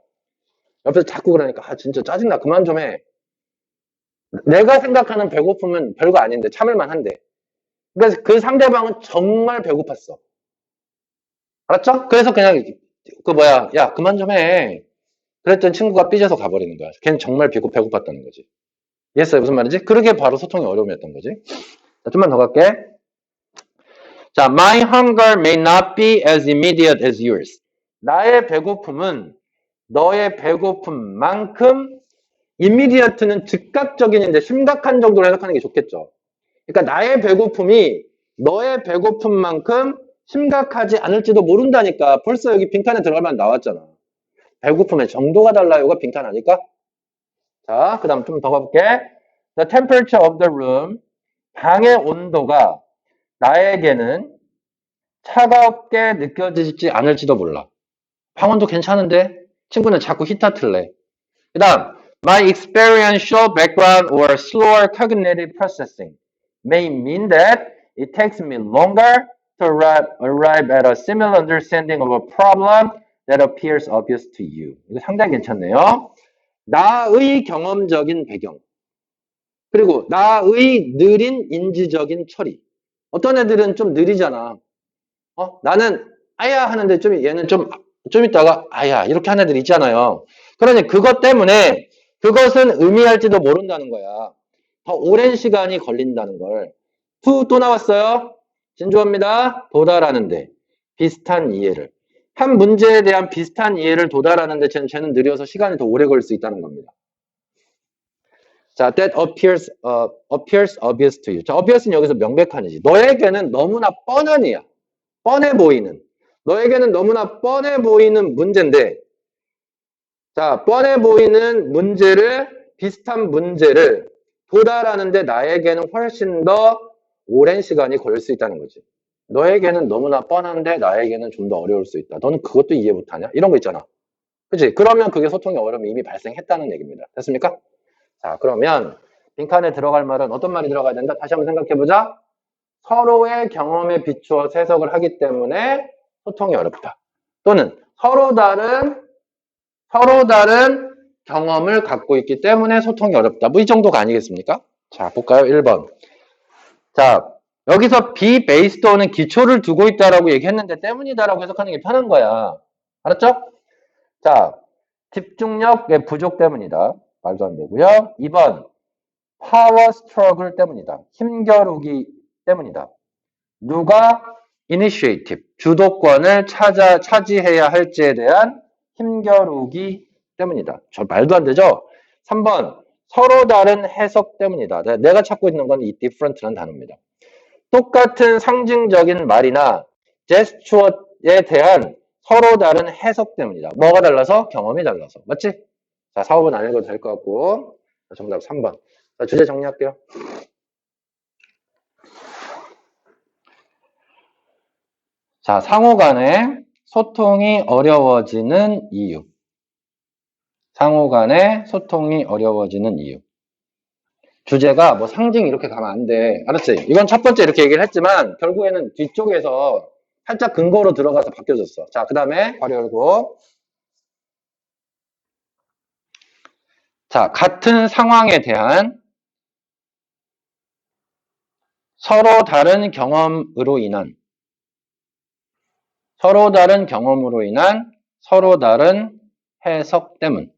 옆에서 자꾸 그러니까 아 진짜 짜증나. 그만 좀 해. 내가 생각하는 배고픔은 별거 아닌데 참을만 한데. 그래서 그 상대방은 정말 배고팠어. 알았죠? 그래서 그냥 야 그만 좀 해. 그랬더니 친구가 삐져서 가버리는 거야. 걔는 정말 배고팠다는 거지. 이해했어요? 무슨 말인지? 그러게 바로 소통의 어려움이었던 거지. 자, 좀만 더 갈게. 자, my hunger may not be as immediate as yours. 나의 배고픔은 너의 배고픔만큼 immediate는 즉각적인인데 심각한 정도로 해석하는 게 좋겠죠. 그러니까 나의 배고픔이 너의 배고픔만큼 심각하지 않을지도 모른다니까. 벌써 여기 빈칸에 들어가면 나왔잖아. 배고픔의 정도가 달라요가 빈칸 아닐까? 자, 그 다음 좀 더 가볼게. The temperature of the room. 방의 온도가 나에게는 차갑게 느껴지지 않을지도 몰라. 방언도 괜찮은데 친구는 자꾸 히타틀래. 그 다음 My experiential background or slower cognitive processing may mean that it takes me longer to arrive at a similar understanding of a problem that appears obvious to you. 이거 상당히 괜찮네요. 나의 경험적인 배경 그리고 나의 느린 인지적인 처리. 어떤 애들은 좀 느리잖아. 나는 아야 하는데 얘는 좀 있다가 아야 이렇게 하는 애들 있잖아요. 그러니 그것 때문에 그것은 의미할지도 모른다는 거야. 더 오랜 시간이 걸린다는 걸. 또 나왔어요. 진조합니다. 도달하는데 비슷한 이해를. 한 문제에 대한 비슷한 이해를 도달하는데 쟤는 느려서 시간이 더 오래 걸릴 수 있다는 겁니다. 자, that appears obvious to you. 자, obvious는 여기서 명백한 이지. 너에게는 너무나 뻔한 이야. 뻔해 보이는. 너에게는 너무나 뻔해 보이는 문제인데, 자, 뻔해 보이는 비슷한 문제를 도달하는데 나에게는 훨씬 더 오랜 시간이 걸릴 수 있다는 거지. 너에게는 너무나 뻔한데 나에게는 좀 더 어려울 수 있다. 너는 그것도 이해 못하냐? 이런 거 있잖아. 그치? 그러면 그게 소통의 어려움이 이미 발생했다는 얘기입니다. 됐습니까? 자, 그러면 빈칸에 들어갈 말은 어떤 말이 들어가야 된다? 다시 한번 생각해보자. 서로의 경험에 비추어 해석을 하기 때문에 소통이 어렵다. 또는 서로 다른 경험을 갖고 있기 때문에 소통이 어렵다. 뭐 이 정도가 아니겠습니까? 자, 볼까요? 1번. 자, 여기서 be based on은 기초를 두고 있다라고 얘기했는데 때문이다라고 해석하는 게 편한 거야. 알았죠? 자, 집중력의 부족 때문이다. 말도 안 되고요. 2번. 파워 스트러글 때문이다. 힘겨루기 때문이다. 누가 initiative, 주도권을 차지해야 할지에 대한 힘겨루기 때문이다. 저 말도 안 되죠? 3번. 서로 다른 해석 때문이다. 내가 찾고 있는 건 이 different라는 단어입니다. 똑같은 상징적인 말이나 제스처에 대한 서로 다른 해석 때문이다. 뭐가 달라서? 경험이 달라서. 맞지? 자, 4, 5번 안 읽어도 될 것 같고. 정답 3번. 자, 주제 정리할게요. 자, 상호 간에 소통이 어려워지는 이유. 상호 간에 소통이 어려워지는 이유. 주제가 뭐 상징 이렇게 가면 안 돼. 알았지? 이건 첫 번째 이렇게 얘기를 했지만 결국에는 뒤쪽에서 살짝 근거로 들어가서 바뀌어졌어. 자, 그 다음에 괄호 열고. 자, 같은 상황에 대한 서로 다른 경험으로 인한 서로 다른 해석 때문.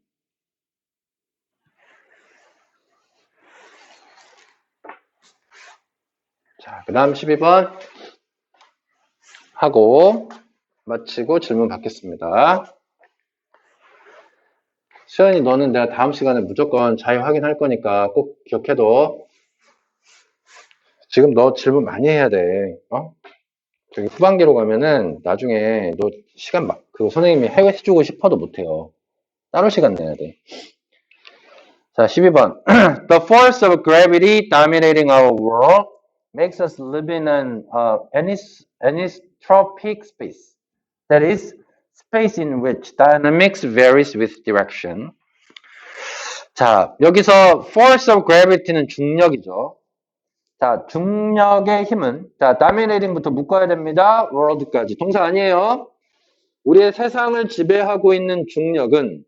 자, 그 다음 12번 하고 마치고 질문 받겠습니다. 수연이 너는 내가 다음 시간에 무조건 자유 확인할 거니까 꼭 기억해둬. 지금 너 질문 많이 해야 돼. 저기 후반기로 가면은 나중에 너 시간 그 선생님이 해주고 싶어도 못해요. 따로 시간 내야 돼. 자, 12번. The force of gravity dominating our world makes us live in an anisotropic space. That is, space in which dynamics varies with direction. 자, 여기서 force of gravity는 중력이죠. 자, 중력의 힘은, 자, dominating부터 묶어야 됩니다. world까지. 동사 아니에요. 우리의 세상을 지배하고 있는 중력은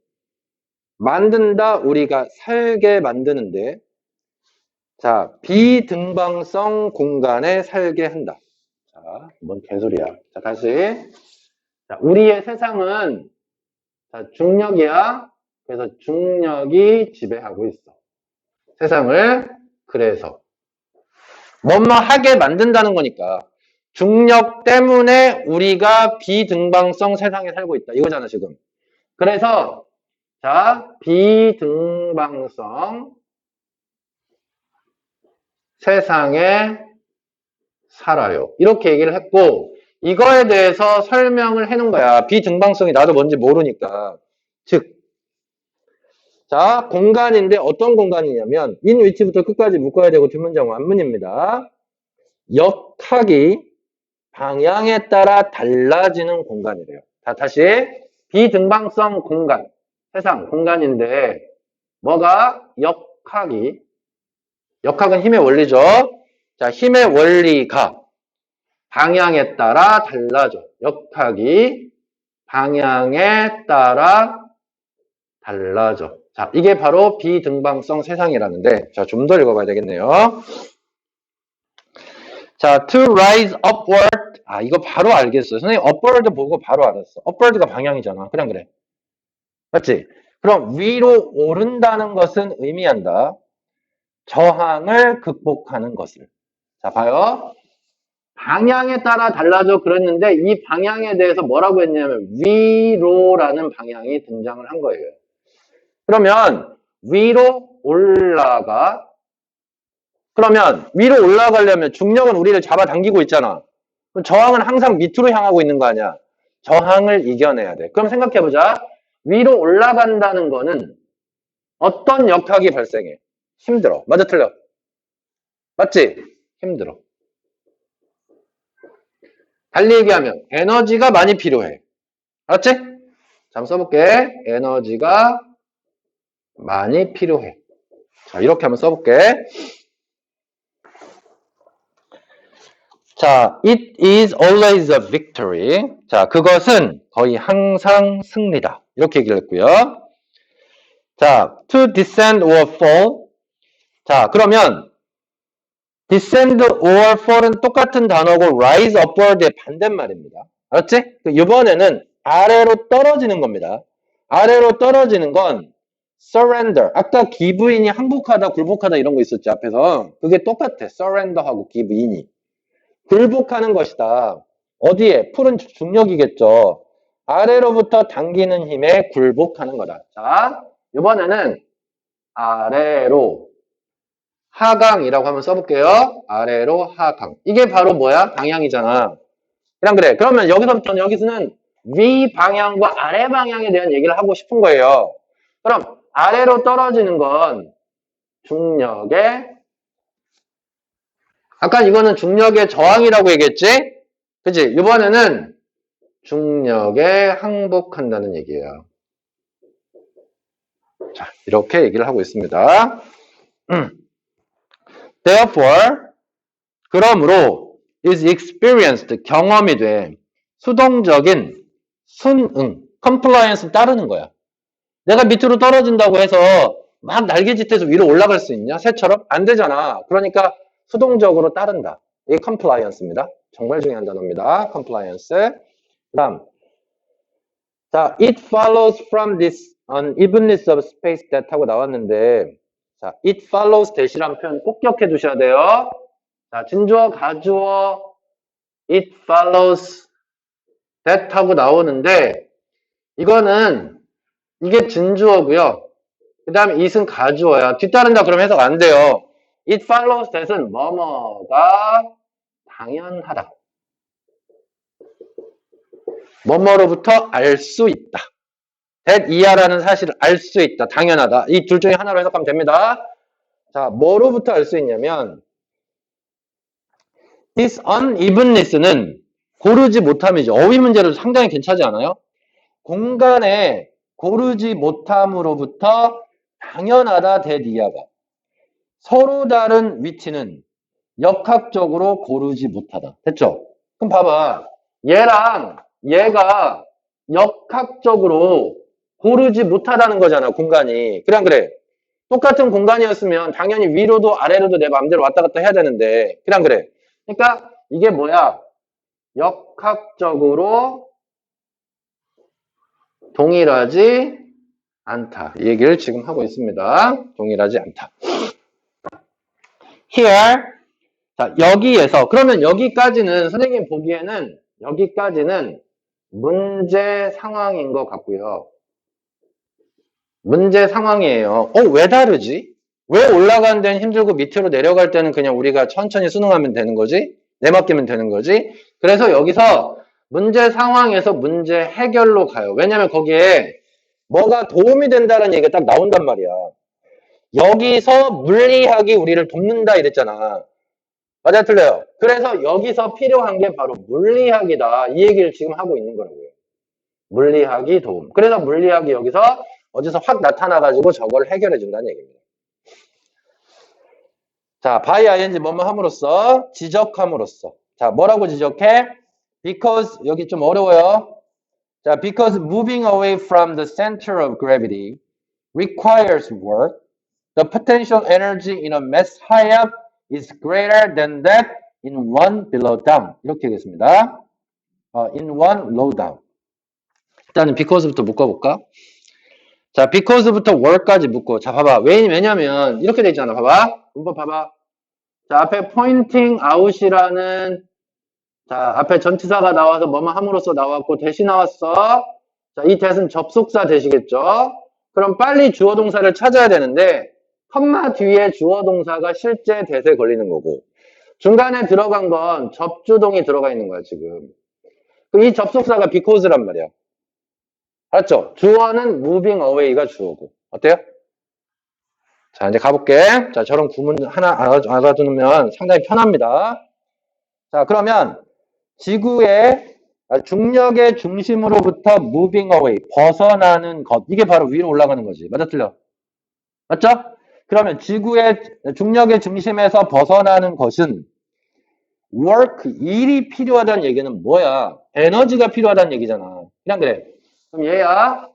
만든다, 우리가 살게 만드는데, 자, 비등방성 공간에 살게 한다. 자, 뭔 개소리야. 자, 다시. 자, 우리의 세상은, 자, 중력이야. 그래서 중력이 지배하고 있어. 세상을, 그래서. 뭐뭐 하게 만든다는 거니까. 중력 때문에 우리가 비등방성 세상에 살고 있다. 이거잖아, 지금. 그래서, 자, 비등방성 세상에 살아요. 이렇게 얘기를 했고, 이거에 대해서 설명을 해놓은 거야. 비등방성이 나도 뭔지 모르니까. 즉, 자, 공간인데 어떤 공간이냐면, in which부터 끝까지 묶어야 되고 뒷문장 완문입니다. 역학이 방향에 따라 달라지는 공간이래요. 자, 다시. 비등방성 공간, 세상, 공간인데 뭐가? 역학은 힘의 원리죠. 자, 힘의 원리가 방향에 따라 달라져. 역학이 방향에 따라 달라져. 자, 이게 바로 비등방성 세상이라는데, 자, 좀 더 읽어봐야 되겠네요. 자, to rise upward. 아, 이거 바로 알겠어요. 선생님, upward 보고 바로 알았어. upward가 방향이잖아. 그냥 그래. 맞지? 그럼 위로 오른다는 것은 의미한다. 저항을 극복하는 것을. 자, 봐요. 방향에 따라 달라져 그랬는데 이 방향에 대해서 뭐라고 했냐면 위로라는 방향이 등장을 한 거예요. 그러면 위로 올라가. 그러면 위로 올라가려면 중력은 우리를 잡아당기고 있잖아. 그럼 저항은 항상 밑으로 향하고 있는 거 아니야. 저항을 이겨내야 돼. 그럼 생각해보자. 위로 올라간다는 거는 어떤 역학이 발생해? 힘들어. 맞아, 틀려? 맞지? 힘들어. 달리 얘기하면 에너지가 많이 필요해. 알았지? 자, 한번 써볼게. 에너지가 많이 필요해. 자, 이렇게 한번 써볼게. 자, it is always a victory. 자, 그것은 거의 항상 승리다. 이렇게 얘기를 했고요. 자, to descend or fall. 자, 그러면 descend or fall은 똑같은 단어고 rise upward의 반대말입니다. 알았지? 이번에는 아래로 떨어지는 겁니다. 아래로 떨어지는 건 surrender. 아까 give in이 항복하다, 굴복하다 이런 거 있었지, 앞에서. 그게 똑같아. surrender하고 give in이. 굴복하는 것이다. 어디에? 풀은 중력이겠죠. 아래로부터 당기는 힘에 굴복하는 거다. 자, 이번에는 아래로 하강이라고 한번 써볼게요. 아래로 하강. 이게 바로 뭐야? 방향이잖아. 그냥 그래. 그러면 여기서부터는 여기서는 위 방향과 아래 방향에 대한 얘기를 하고 싶은 거예요. 그럼 아래로 떨어지는 건 중력의 아까 이거는 중력의 저항이라고 얘기했지? 그치? 이번에는 중력에 항복한다는 얘기예요. 자, 이렇게 얘기를 하고 있습니다. Therefore, 그러므로 is experienced, 경험이 돼. 수동적인 순응, compliance 따르는 거야. 내가 밑으로 떨어진다고 해서 막 날개짓해서 위로 올라갈 수 있냐? 새처럼? 안 되잖아. 그러니까 수동적으로 따른다. 이게 compliance입니다. 정말 중요한 단어입니다. compliance. 그다음, 자, it follows from this unevenness of space that 하고 나왔는데, 자, it follows 대시란 표현 꼭 기억해 두셔야 돼요. 자, 진주어, 가주어, it follows that 하고 나오는데, 이거는, 이게 진주어고요. 그 다음에 it은 가주어야. 뒤따른다 그러면 해석 안 돼요. it follows that은 뭐뭐가 당연하다. 뭐뭐로부터 알 수 있다. that 이하라는 사실을 알 수 있다. 당연하다. 이 둘 중에 하나로 해석하면 됩니다. 자, 뭐로부터 알 수 있냐면 this unevenness는 고르지 못함이죠. 어휘 문제로 상당히 괜찮지 않아요? 공간에 고르지 못함으로부터 당연하다 that 이하가 서로 다른 위치는 역학적으로 고르지 못하다. 됐죠? 그럼 봐봐. 얘랑 얘가 역학적으로 고르지 못하다는 거잖아, 공간이. 그냥 그래. 똑같은 공간이었으면 당연히 위로도 아래로도 내 마음대로 왔다 갔다 해야 되는데. 그냥 그래. 그러니까 이게 뭐야? 역학적으로 동일하지 않다. 이 얘기를 지금 하고 있습니다. 동일하지 않다. Here. 자, 여기에서. 그러면 여기까지는 선생님 보기에는 여기까지는 문제 상황인 것 같고요. 문제 상황이에요. 왜 다르지? 왜 올라가는 데는 힘들고 밑으로 내려갈 때는 그냥 우리가 천천히 수능하면 되는 거지? 내맡기면 되는 거지? 그래서 여기서 문제 상황에서 문제 해결로 가요. 왜냐면 거기에 뭐가 도움이 된다는 얘기가 딱 나온단 말이야. 여기서 물리학이 우리를 돕는다 이랬잖아. 맞아, 틀려요? 그래서 여기서 필요한 게 바로 물리학이다. 이 얘기를 지금 하고 있는 거라고요. 물리학이 도움. 그래서 물리학이 여기서 어디서 확 나타나가지고 저걸 해결해 준다는 얘기입니다. 자, by ing 뭐뭐 함으로써, 지적함으로써. 자, 뭐라고 지적해? Because, 여기 좀 어려워요. 자, because moving away from the center of gravity requires work, the potential energy in a mass high up is greater than that in one below down. 이렇게 되겠습니다. in one low down. 일단은 because부터 묶어볼까? 자, because부터 work까지 묶고. 자, 봐봐. 왜냐면, 이렇게 돼 있잖아. 봐봐. 문법 봐봐. 자, 앞에 pointing out이라는, 자, 앞에 전치사가 나와서 뭐뭐 함으로써 나왔고, 대시 나왔어. 자, 이 대는 접속사 대시겠죠? 그럼 빨리 주어 동사를 찾아야 되는데, 컴마 뒤에 주어 동사가 실제 대세에 걸리는 거고, 중간에 들어간 건 접주동이 들어가 있는 거야, 지금. 이 접속사가 because란 말이야. 알았죠? 주어는 moving away가 주어고. 어때요? 자, 이제 가볼게. 자, 저런 구문 하나 알아두면 상당히 편합니다. 자, 그러면 지구의 중력의 중심으로부터 moving away, 벗어나는 것. 이게 바로 위로 올라가는 거지. 맞아, 틀려? 맞죠? 그러면 지구의 중력의 중심에서 벗어나는 것은 work, 일이 필요하다는 얘기는 뭐야? 에너지가 필요하다는 얘기잖아. 그냥 그래. 그럼 얘야.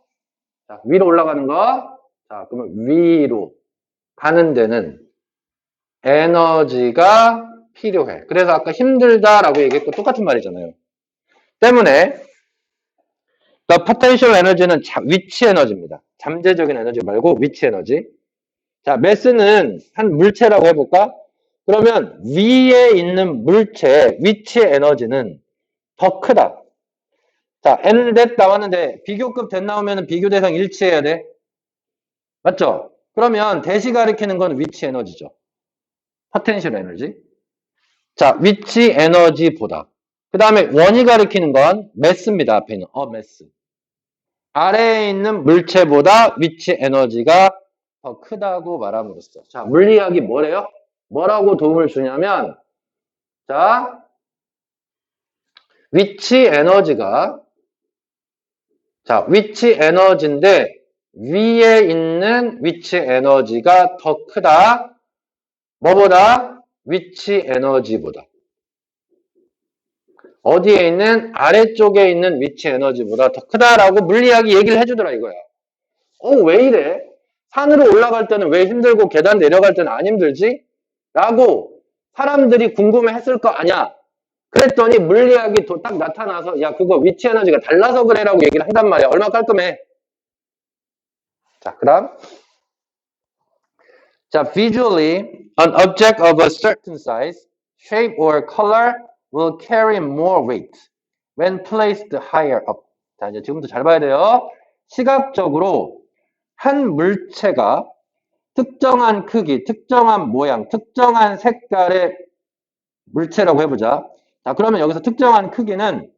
자, 위로 올라가는 거. 자, 그러면 위로 가는 데는 에너지가 필요해. 그래서 아까 힘들다라고 얘기했고 똑같은 말이잖아요. 때문에 the potential energy는 위치 에너지입니다. 잠재적인 에너지 말고 위치 에너지. 자, mass는 한 물체라고 해볼까? 그러면 위에 있는 물체, 위치 에너지는 더 크다. 자, and that 나왔는데 비교급 that 나오면 비교 대상 일치해야 돼. 맞죠? 그러면 대시 가리키는 건 위치 에너지죠. potential 에너지. 자, 위치 에너지보다. 그 다음에 원이 가리키는 건 mass입니다. 앞에 있는 mass. 아래에 있는 물체보다 위치 에너지가 더 크다고 말함으로써. 자, 물리학이 뭐래요? 뭐라고 도움을 주냐면, 자, 위치 에너지가, 자, 위치 에너지인데, 위에 있는 위치 에너지가 더 크다. 뭐보다? 위치 에너지보다. 어디에 있는? 아래쪽에 있는 위치 에너지보다 더 크다라고 물리학이 얘기를 해주더라 이거야. 왜 이래? 산으로 올라갈 때는 왜 힘들고 계단 내려갈 때는 안 힘들지? 라고 사람들이 궁금해했을 거 아니야. 그랬더니 물리학이 딱 나타나서 야 그거 위치 에너지가 달라서 그래라고 얘기를 한단 말이야. 얼마나 깔끔해. 자, 그 다음. 자, visually, an object of a certain size, shape or color will carry more weight when placed higher up. 자, 이제 지금부터 잘 봐야 돼요. 시각적으로 한 물체가 특정한 크기, 특정한 모양, 특정한 색깔의 물체라고 해보자. 자, 그러면 여기서 특정한 크기는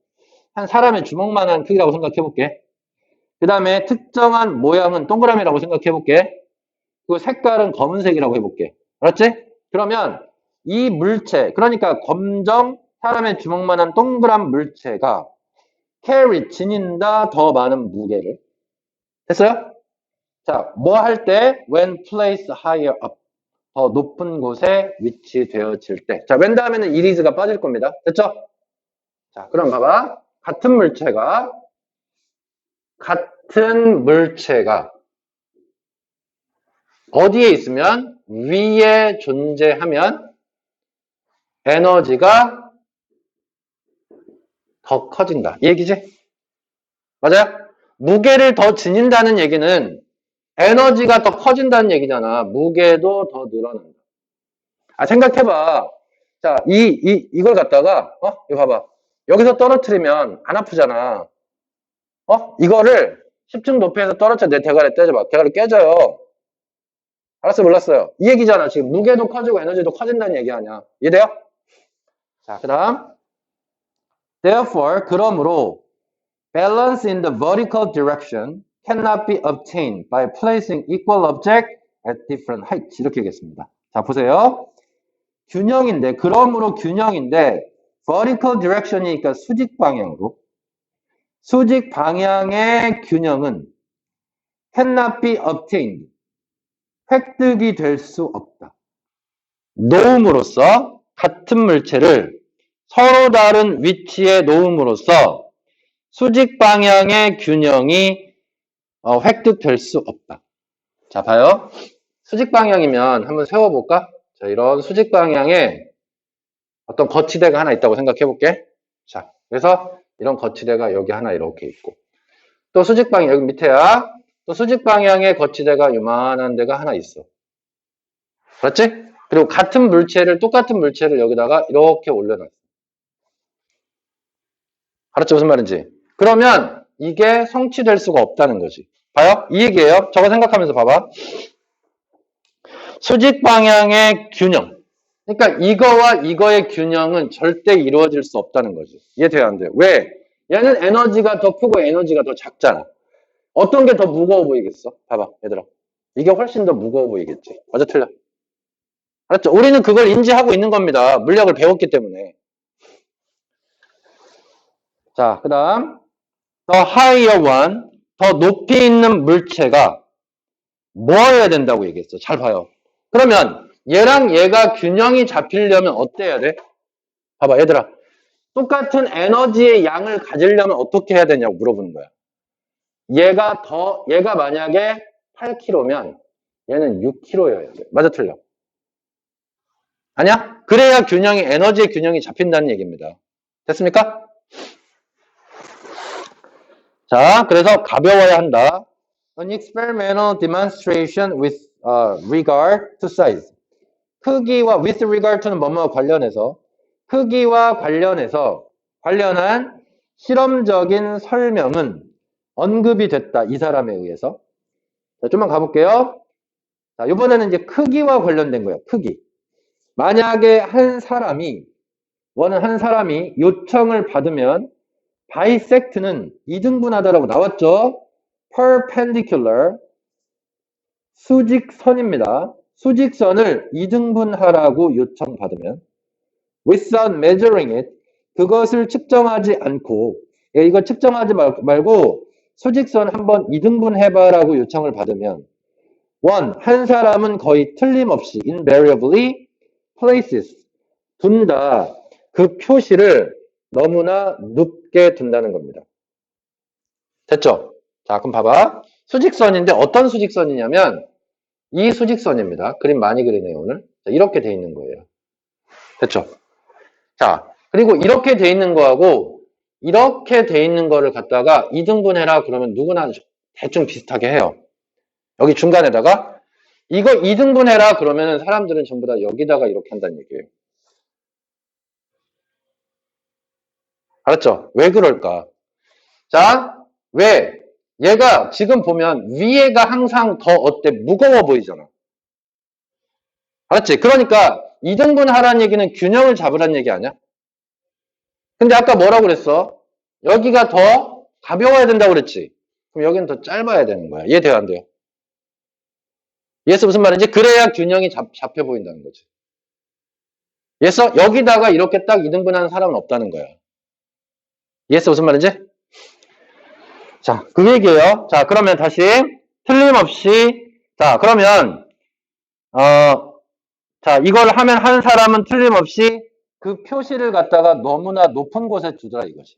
한 사람의 주먹만한 크기라고 생각해 볼게. 그 다음에 특정한 모양은 동그라미라고 생각해 볼게. 그 색깔은 검은색이라고 해볼게. 알았지? 그러면 이 물체, 그러니까 검정 사람의 주먹만한 동그란 물체가 carry, 지닌다 더 많은 무게를. 됐어요? 자, 뭐 할 때? when placed higher up. 더 높은 곳에 위치되어질 때. 자, when 다음에는 is가 빠질 겁니다. 됐죠? 자, 그럼 봐봐. 같은 물체가 어디에 있으면 위에 존재하면 에너지가 더 커진다. 이 얘기지? 맞아요? 무게를 더 지닌다는 얘기는 에너지가 더 커진다는 얘기잖아. 무게도 더 늘어난다. 생각해봐. 자, 이걸 갖다가, 이거 봐봐. 여기서 떨어뜨리면 안 아프잖아. 이거를 10층 높이에서 떨어져 내 대가리 떼줘봐. 대가리 깨져요. 알았어, 몰랐어요. 이 얘기잖아. 지금 무게도 커지고 에너지도 커진다는 얘기 아니야. 이해돼요? 자, 그 다음. Therefore, 그러므로, balance in the vertical direction cannot be obtained by placing equal object at different heights. 이렇게 하겠습니다. 자, 보세요. 균형인데, 그러므로 균형인데, vertical direction이니까 수직 방향으로. 수직 방향의 균형은 cannot be obtained. 획득이 될 수 없다. 놓음으로써 같은 물체를 서로 다른 위치에 놓음으로써 수직 방향의 균형이 획득될 수 없다. 자, 봐요. 수직 방향이면 한번 세워볼까? 자, 이런 수직 방향에 어떤 거치대가 하나 있다고 생각해 볼게. 자, 그래서 이런 거치대가 여기 하나 이렇게 있고, 또 수직 방향 여기 밑에야. 또 수직 방향의 거치대가 요만한 데가 하나 있어. 그렇지? 그리고 똑같은 물체를 여기다가 이렇게 올려놨어. 알았죠? 무슨 말인지. 그러면 이게 성취될 수가 없다는 거지. 봐요? 이 얘기예요. 저거 생각하면서 봐봐. 수직 방향의 균형. 그러니까 이거와 이거의 균형은 절대 이루어질 수 없다는 거지. 이해돼야 안 돼? 왜? 얘는 에너지가 더 크고 에너지가 더 작잖아. 어떤 게 더 무거워 보이겠어? 봐봐, 얘들아. 이게 훨씬 더 무거워 보이겠지. 맞아, 틀려? 알았죠? 우리는 그걸 인지하고 있는 겁니다. 물리학을 배웠기 때문에. 자, 그 다음. The higher one. 더 높이 있는 물체가 뭐 해야 된다고 얘기했어? 잘 봐요. 그러면 얘랑 얘가 균형이 잡히려면 어때야 돼? 봐봐, 얘들아. 똑같은 에너지의 양을 가지려면 어떻게 해야 되냐고 물어보는 거야. 얘가 만약에 8kg면 얘는 6kg여야 돼. 맞아, 틀려? 아니야? 그래야 에너지의 균형이 잡힌다는 얘기입니다. 됐습니까? 자, 그래서 가벼워야 한다. An experimental demonstration with regard to size. 크기와 with regard to는 뭐뭐와 관련해서 크기와 관련한 실험적인 설명은 언급이 됐다. 이 사람에 의해서. 자, 좀만 가볼게요. 자, 이번에는 이제 크기와 관련된 거예요. 크기. 만약에 한 사람이 요청을 받으면 bisect는 이등분하다라고 나왔죠. perpendicular 수직선입니다. 수직선을 이등분하라고 요청받으면 without measuring it 그것을 측정하지 않고 이거 측정하지 말고 수직선 한번 이등분해봐라고 요청을 받으면 한 사람은 거의 틀림없이 invariably places 둔다. 그 표시를 너무나 높게 둔다는 겁니다. 됐죠? 자, 그럼 봐봐. 수직선인데 어떤 수직선이냐면 이 수직선입니다. 그림 많이 그리네요, 오늘. 자, 이렇게 돼 있는 거예요. 됐죠? 자, 그리고 이렇게 돼 있는 거하고 이렇게 돼 있는 거를 갖다가 이등분해라 그러면 누구나 대충 비슷하게 해요. 여기 중간에다가 이거 이등분해라 그러면 사람들은 전부 다 여기다가 이렇게 한다는 얘기예요. 알았죠? 왜 그럴까? 자, 왜? 얘가 지금 보면 위에가 항상 더 어때? 무거워 보이잖아. 알았지? 그러니까 이등분 하라는 얘기는 균형을 잡으라는 얘기 아니야? 근데 아까 뭐라고 그랬어? 여기가 더 가벼워야 된다고 그랬지? 그럼 여기는 더 짧아야 되는 거야. 이해돼요? 안 돼요? 이해해서 무슨 말인지? 그래야 균형이 잡혀 보인다는 거지. 이해해서 여기다가 이렇게 딱 이등분하는 사람은 없다는 거야. 이해해서 무슨 말인지? 자, 그 얘기예요. 자, 그러면 다시 틀림없이 자, 그러면 자, 이걸 하면 한 사람은 틀림없이 그 표시를 갖다가 너무나 높은 곳에 두더라 이거지.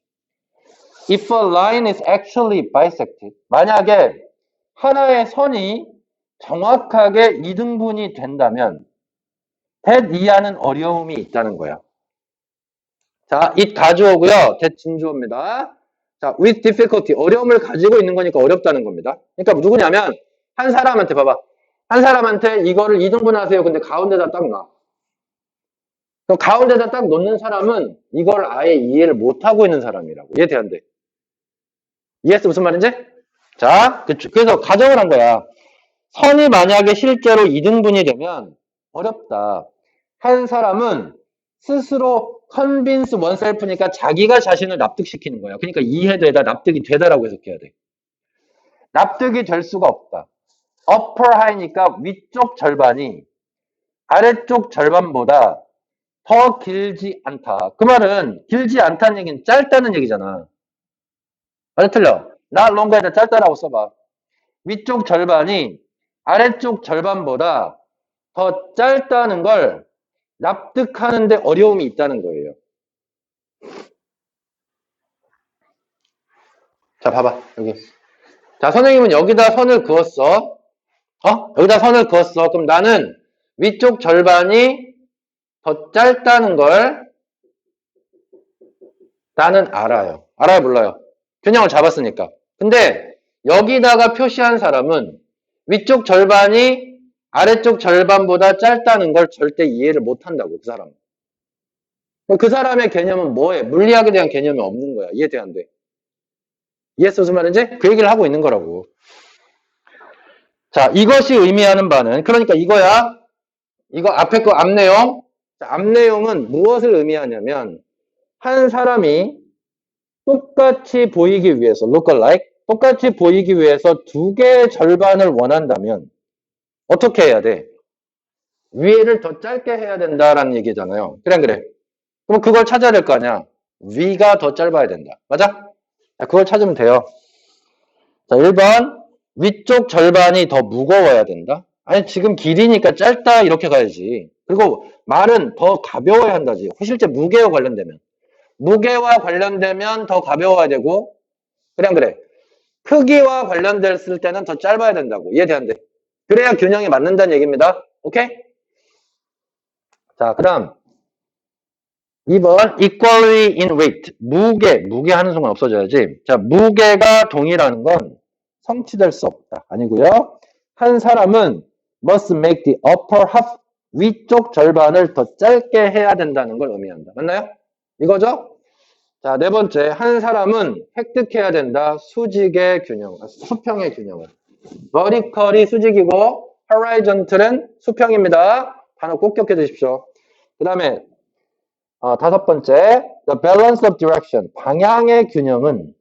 If a line is actually bisected, 만약에 하나의 선이 정확하게 이등분이 된다면 that 이하는 어려움이 있다는 거야. 자, it 가주어고요. that 진주어입니다. 자, with difficulty, 어려움을 가지고 있는 거니까 어렵다는 겁니다. 그러니까 누구냐면 한 사람한테 봐봐. 한 사람한테 이거를 이등분하세요. 근데 가운데다 딱 놔. 그럼 가운데다 딱 놓는 사람은 이걸 아예 이해를 못하고 있는 사람이라고. 이해 돼, 안 돼? 이해했어? 무슨 말인지? 자, 그래서 가정을 한 거야. 선이 만약에 실제로 이등분이 되면 어렵다. 한 사람은 스스로 convince oneself니까 자기가 자신을 납득시키는 거야. 그러니까 이해되다, 납득이 되다라고 해석해야 돼. 납득이 될 수가 없다. upper high니까 위쪽 절반이 아래쪽 절반보다 더 길지 않다. 그 말은 길지 않다는 얘기는 짧다는 얘기잖아. 맞아, 틀려. not longer 짧다라고 써봐. 위쪽 절반이 아래쪽 절반보다 더 짧다는 걸 납득하는데 어려움이 있다는 거예요. 자, 봐봐, 여기. 자, 선생님은 여기다 선을 그었어. 여기다 선을 그었어. 그럼 나는 위쪽 절반이 더 짧다는 걸 나는 알아요. 알아요, 몰라요? 균형을 잡았으니까. 근데 여기다가 표시한 사람은 위쪽 절반이 아래쪽 절반보다 짧다는 걸 절대 이해를 못한다고, 그 사람은. 그 사람의 개념은 뭐해? 물리학에 대한 개념이 없는 거야. 이해돼, 안 돼? 이해했어, 무슨 말인지? 그 얘기를 하고 있는 거라고. 자, 이것이 의미하는 바는, 그러니까 이거야. 이거 앞에 거 앞 내용. 자, 앞 내용은 무엇을 의미하냐면, 한 사람이 똑같이 보이기 위해서, look alike, 똑같이 보이기 위해서 두 개의 절반을 원한다면, 어떻게 해야 돼? 위를 더 짧게 해야 된다라는 얘기잖아요. 그래, 안 그래? 그럼 그걸 찾아야 될 거 아니야? 위가 더 짧아야 된다. 맞아? 자, 그걸 찾으면 돼요. 자, 1번. 위쪽 절반이 더 무거워야 된다. 아니, 지금 길이니까 짧다, 이렇게 가야지. 그리고 말은 더 가벼워야 한다지. 실제 무게와 관련되면. 무게와 관련되면 더 가벼워야 되고, 그래, 안 그래? 크기와 관련됐을 때는 더 짧아야 된다고. 이해돼, 안 돼? 그래야 균형이 맞는다는 얘기입니다. 오케이? 자, 그 다음. 2번, equally in weight. 무게 하는 순간 없어져야지. 자, 무게가 동일하는 건 성취될 수 없다. 아니고요. 한 사람은 must make the upper half, 위쪽 절반을 더 짧게 해야 된다는 걸 의미한다. 맞나요? 이거죠? 자, 네 번째, 한 사람은 획득해야 된다. 수직의 균형, 수평의 균형을. vertical이 수직이고 horizontal은 수평입니다. 단어 꼭 기억해 두십시오. 그 다음에 다섯 번째, the balance of direction. 방향의 균형은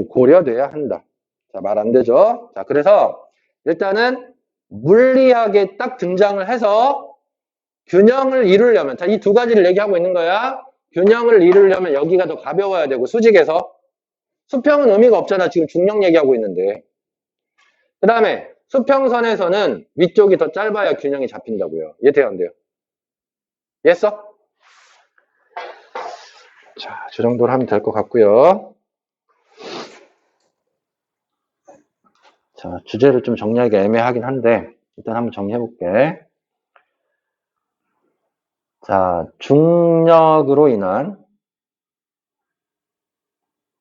고려돼야 한다. 자, 말 안 되죠? 자, 그래서 일단은 물리학에 딱 등장을 해서 균형을 이루려면, 자, 이 두 가지를 얘기하고 있는 거야. 균형을 이루려면 여기가 더 가벼워야 되고, 수직에서. 수평은 의미가 없잖아. 지금 중력 얘기하고 있는데. 그 다음에 수평선에서는 위쪽이 더 짧아야 균형이 잡힌다고요. 이해돼요, 안 돼요? 이해했어? 자, 저 정도로 하면 될 것 같고요. 자, 주제를 좀 정리하기 애매하긴 한데 일단 한번 정리해 볼게. 자, 중력으로 인한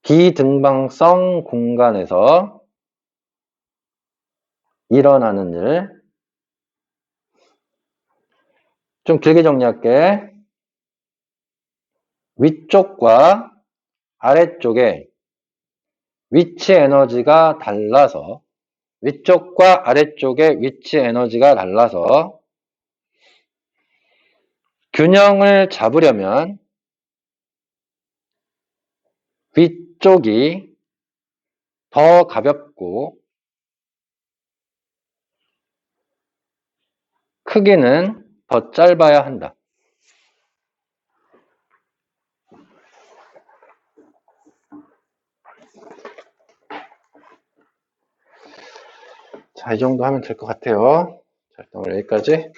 비등방성 공간에서 일어나는 일. 좀 길게 정리할게. 위쪽과 아래쪽에 위치 에너지가 달라서, 위쪽과 아래쪽의 위치 에너지가 달라서 균형을 잡으려면 위쪽이 더 가볍고 크기는 더 짧아야 한다. 자, 이 정도 하면 될 것 같아요. 자, 일단 오늘 여기까지.